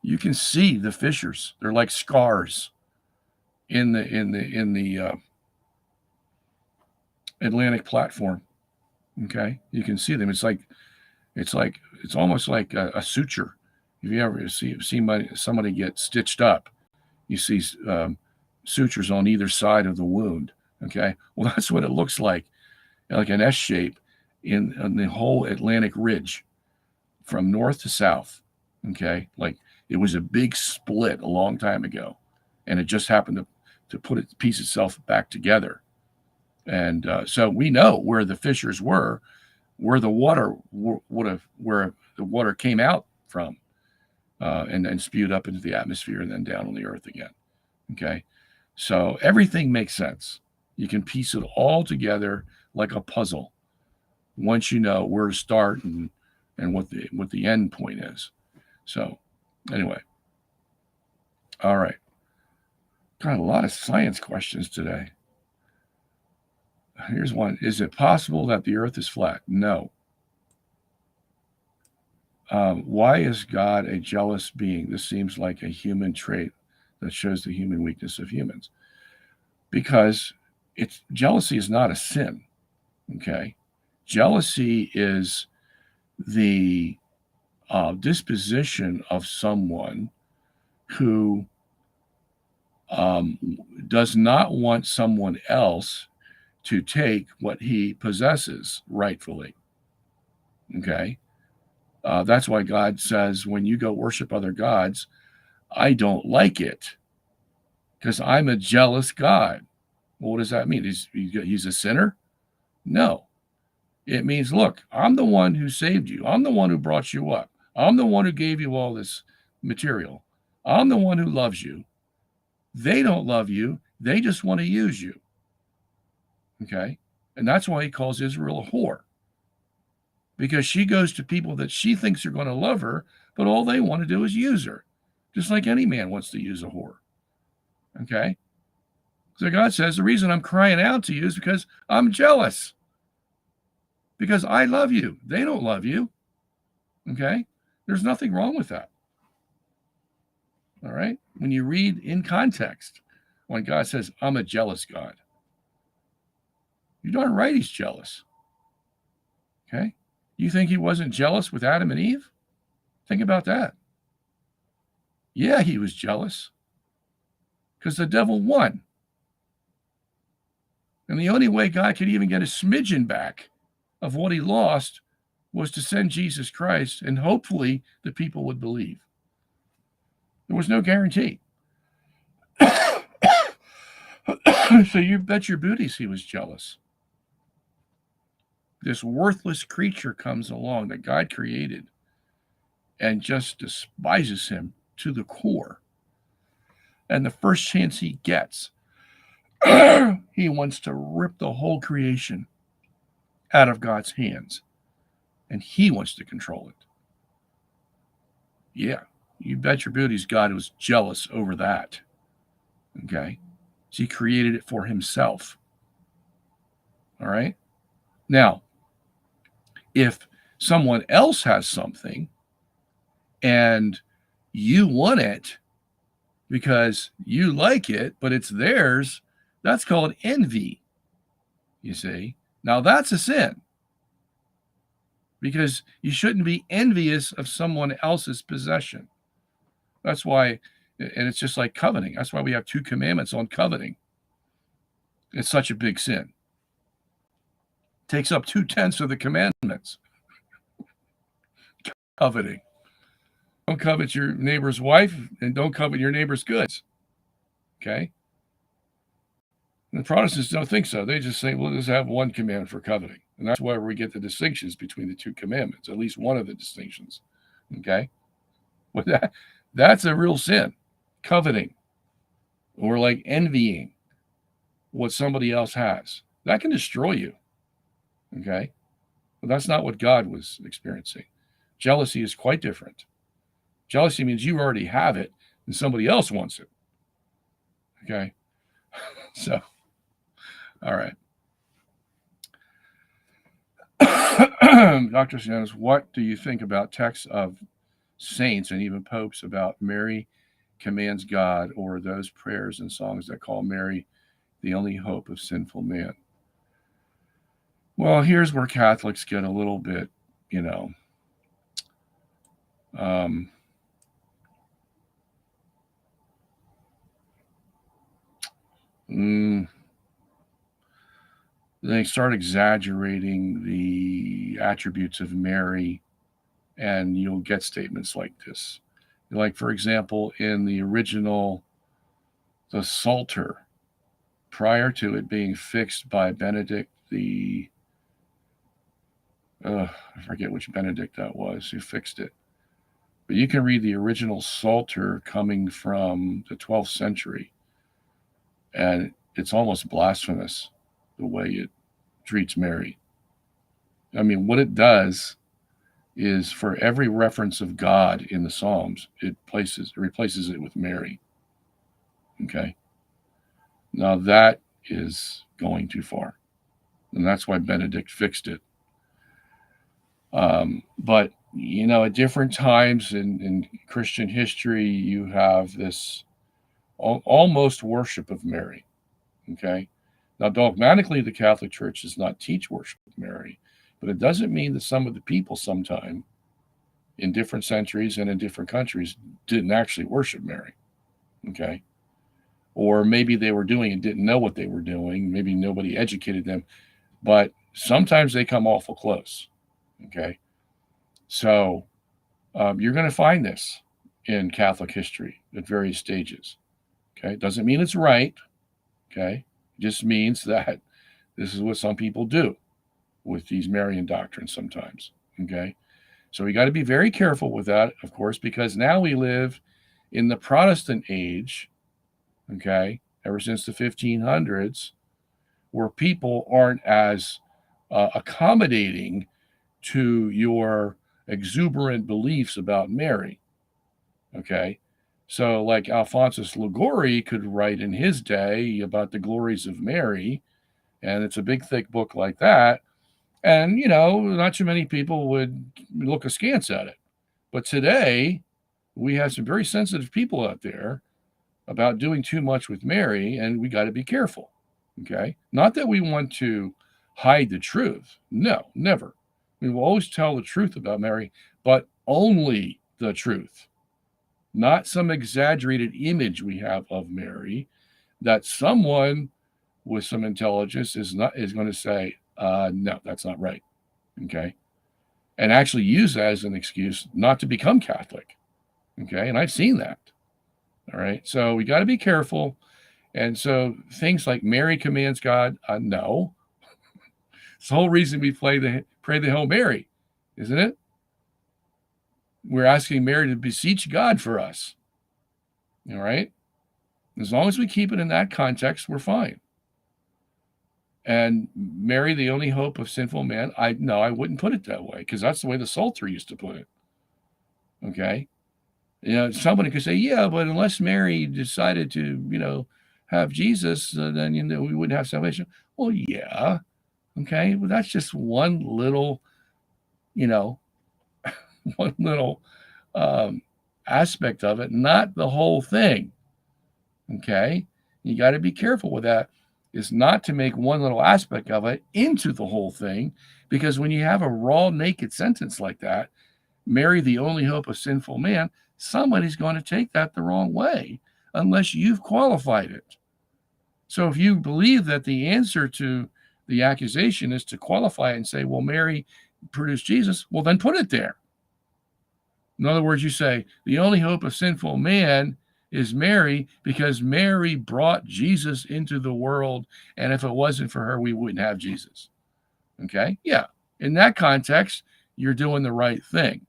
you can see the fissures. They're like scars in the Atlantic platform. Okay, you can see them. It's almost like a suture. If you ever see somebody get stitched up, you see sutures on either side of the wound. Okay, well that's what it looks like an S shape in the whole Atlantic ridge from north to south. Okay, like it was a big split a long time ago, and it just happened to put it piece itself back together. And so we know where the fissures were, where the water where the water came out from, and then spewed up into the atmosphere and then down on the earth again. Okay, so everything makes sense. You can piece it all together like a puzzle once you know where to start and what the end point is. So anyway, all right, got a lot of science questions today. Here's one. Is it possible that the earth is flat? No. Why is God a jealous being? This seems like a human trait that shows the human weakness of humans. Because jealousy is not a sin. Okay. Jealousy is the disposition of someone who does not want someone else to take what he possesses rightfully. Okay. That's why God says, when you go worship other gods, I don't like it because I'm a jealous God. Well, what does that mean? He's a sinner? No. It means, look, I'm the one who saved you. I'm the one who brought you up. I'm the one who gave you all this material. I'm the one who loves you. They don't love you. They just want to use you. Okay? And that's why he calls Israel a whore. Because she goes to people that she thinks are going to love her, but all they want to do is use her. Just like any man wants to use a whore. Okay? So God says, the reason I'm crying out to you is because I'm jealous. Because I love you. They don't love you. Okay? There's nothing wrong with that. All right? When you read in context, when God says, I'm a jealous God, you're darn right he's jealous. Okay? You think he wasn't jealous with Adam and Eve? Think about that. Yeah, he was jealous. Because the devil won. And the only way God could even get a smidgen back of what he lost was to send Jesus Christ, and hopefully the people would believe. There was no guarantee. So you bet your booties he was jealous. This worthless creature comes along that God created and just despises him to the core. And the first chance he gets, he wants to rip the whole creation out of God's hands. And he wants to control it. Yeah, you bet your booties God was jealous over that. Okay. So he created it for himself. All right. Now, if someone else has something and you want it because you like it, but it's theirs, that's called envy. You see? Now that's a sin because you shouldn't be envious of someone else's possession. That's why, and it's just like coveting. That's why we have 2 commandments on coveting. It's such a big sin. It takes up 2/10 of the commandments. Coveting. Don't covet your neighbor's wife and don't covet your neighbor's goods. Okay? And the Protestants don't think so. They just say, well, let's have one command for coveting. And that's why we get the distinctions between the 2 commandments, at least one of the distinctions. Okay? Well, that's a real sin. Coveting. Or like envying what somebody else has. That can destroy you. Okay? But that's not what God was experiencing. Jealousy is quite different. Jealousy means you already have it and somebody else wants it. Okay? So, all right. Dr. Sungenis, what do you think about texts of saints and even popes about Mary commands God, or those prayers and songs that call Mary the only hope of sinful man? Well, here's where Catholics get a little bit, they start exaggerating the attributes of Mary, and you'll get statements like this. Like, for example, in the original, the Psalter, prior to it being fixed by Benedict I forget which Benedict that was who fixed it. But you can read the original Psalter coming from the 12th century, and it's almost blasphemous the way it treats Mary. I mean, what it does is for every reference of God in the Psalms, it replaces it with Mary. Okay? Now that is going too far. And that's why Benedict fixed it. But, at different times in Christian history, you have this almost worship of Mary. Okay? Now, dogmatically, the Catholic Church does not teach worship of Mary, but it doesn't mean that some of the people sometime in different centuries and in different countries didn't actually worship Mary. Okay? Or maybe they were doing it, didn't know what they were doing. Maybe nobody educated them, but sometimes they come awful close. Okay? So you're going to find this in Catholic history at various stages. Okay? Doesn't mean it's right. Okay? It just means that this is what some people do with these Marian doctrines sometimes. Okay? So we got to be very careful with that, of course, because now we live in the Protestant age, okay, ever since the 1500s, where people aren't as accommodating to your exuberant beliefs about Mary. Okay. So, like Alphonsus Liguori could write in his day about the glories of Mary, and it's a big, thick book like that. And, not too many people would look askance at it. But today, we have some very sensitive people out there about doing too much with Mary, and we got to be careful. Okay. Not that we want to hide the truth. No, never. We will always tell the truth about Mary, but only the truth, not some exaggerated image we have of Mary that someone with some intelligence is going to say, no, that's not right. Okay. And actually use that as an excuse not to become Catholic. Okay. And I've seen that. All right. So we got to be careful. And so things like Mary commands God, no. It's the whole reason we pray the Hail Mary, isn't it? We're asking Mary to beseech God for us. All right. As long as we keep it in that context, we're fine. And Mary, the only hope of sinful man, I wouldn't put it that way, because that's the way the Psalter used to put it. Okay. Somebody could say, yeah, but unless Mary decided to, have Jesus, then, we wouldn't have salvation. Well, yeah. Okay. Well, that's just one little, you know, one little um, aspect of it, not the whole thing. Okay. You got to be careful with that. Is not to make one little aspect of it into the whole thing, because when you have a raw, naked sentence like that, Mary, the only hope of sinful man, somebody's going to take that the wrong way unless you've qualified it. So if you believe that the answer to the accusation is to qualify it and say, well, Mary produced Jesus, well, then put it there. In other words, you say, the only hope of sinful man is Mary because Mary brought Jesus into the world. And if it wasn't for her, we wouldn't have Jesus. Okay? Yeah. In that context, you're doing the right thing.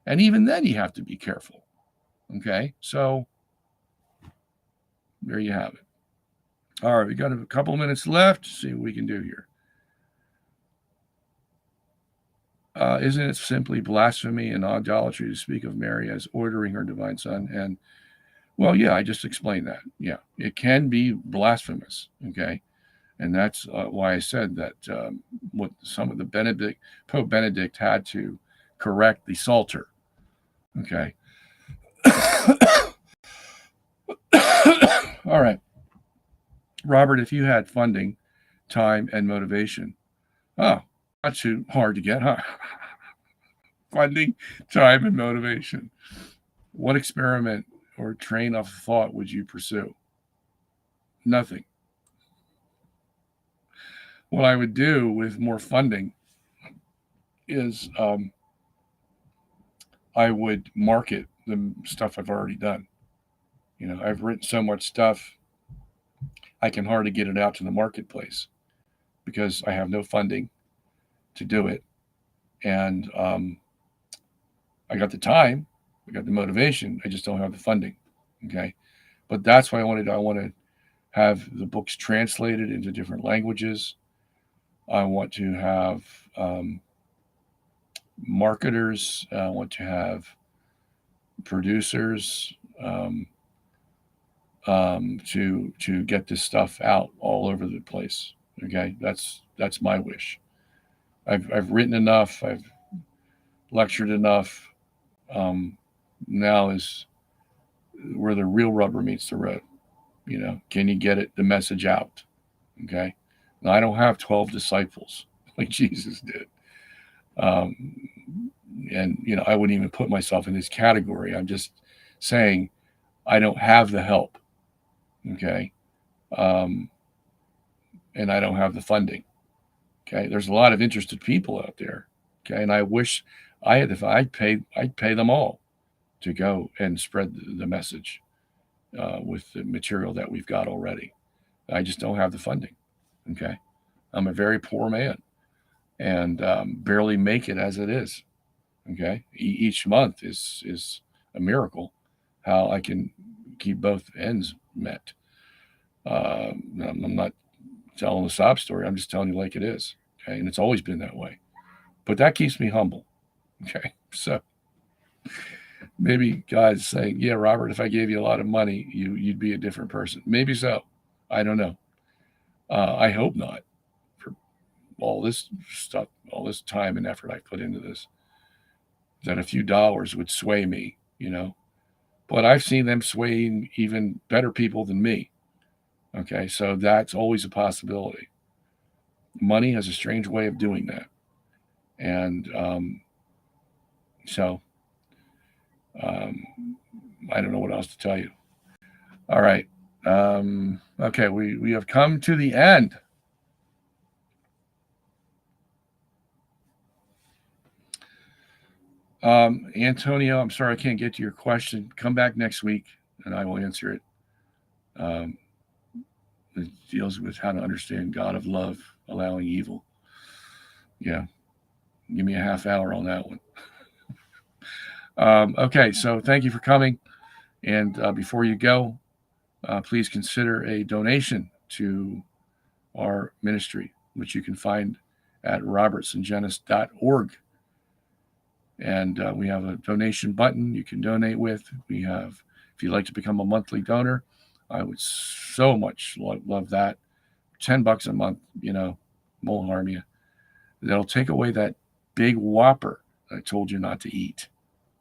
And even then, you have to be careful. Okay? So there you have it. All right. We got a couple of minutes left. See what we can do here. Isn't it simply blasphemy and idolatry to speak of Mary as ordering her divine son? And well, yeah, I just explained that. Yeah, it can be blasphemous. Okay, and that's why I said that what some of the Pope Benedict had to correct the Psalter. Okay. All right, Robert, if you had funding, time, and motivation, not too hard to get, huh? Funding, time, and motivation. What experiment or train of thought would you pursue? Nothing. What I would do with more funding is I would market the stuff I've already done. I've written so much stuff, I can hardly get it out to the marketplace because I have no funding to do it. And I got the time, I got the motivation, I just don't have the funding. Okay. But that's why I want to have the books translated into different languages. I want to have marketers. I want to have producers to get this stuff out all over the place. Okay, that's my wish. I've written enough. I've lectured enough. Now is where the real rubber meets the road. Can you get the message out? Okay. Now, I don't have 12 disciples like Jesus did. And I wouldn't even put myself in this category. I'm just saying I don't have the help. Okay. And I don't have the funding. Okay. There's a lot of interested people out there. Okay. And I wish I had, if I'd pay them all to go and spread the message with the material that we've got already. I just don't have the funding. Okay. I'm a very poor man and barely make it as it is. Okay. Each month is a miracle how I can keep both ends met. I'm not telling a sob story. I'm just telling you like it is. Okay. And it's always been that way. But that keeps me humble. Okay. So maybe God's saying, yeah, Robert, if I gave you a lot of money, you'd be a different person. Maybe so. I don't know. I hope not. For all this stuff, all this time and effort I put into this, that a few dollars would sway me, But I've seen them swaying even better people than me. Okay, so that's always a possibility. Money has a strange way of doing that. And so I don't know what else to tell you. All right. Okay, we have come to the end. Antonio, I'm sorry I can't get to your question. Come back next week and I will answer it. It deals with how to understand God of love, allowing evil. Yeah. Give me a half hour on that one. Okay, so thank you for coming. And before you go, please consider a donation to our ministry, which you can find at robertsungenis.org. And we have a donation button you can donate with. We have, if you'd like to become a monthly donor, I would so much love that. $10 a month, won't harm you. That'll take away that big whopper I told you not to eat.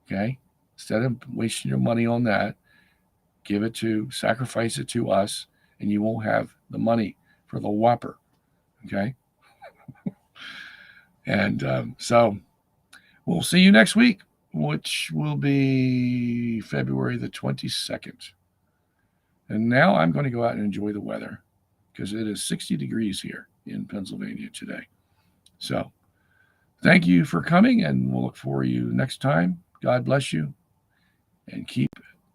Okay? Instead of wasting your money on that, sacrifice it to us, and you won't have the money for the whopper. Okay? And so we'll see you next week, which will be February the 22nd. And now I'm going to go out and enjoy the weather because it is 60 degrees here in Pennsylvania today. So thank you for coming, and we'll look for you next time. God bless you, and keep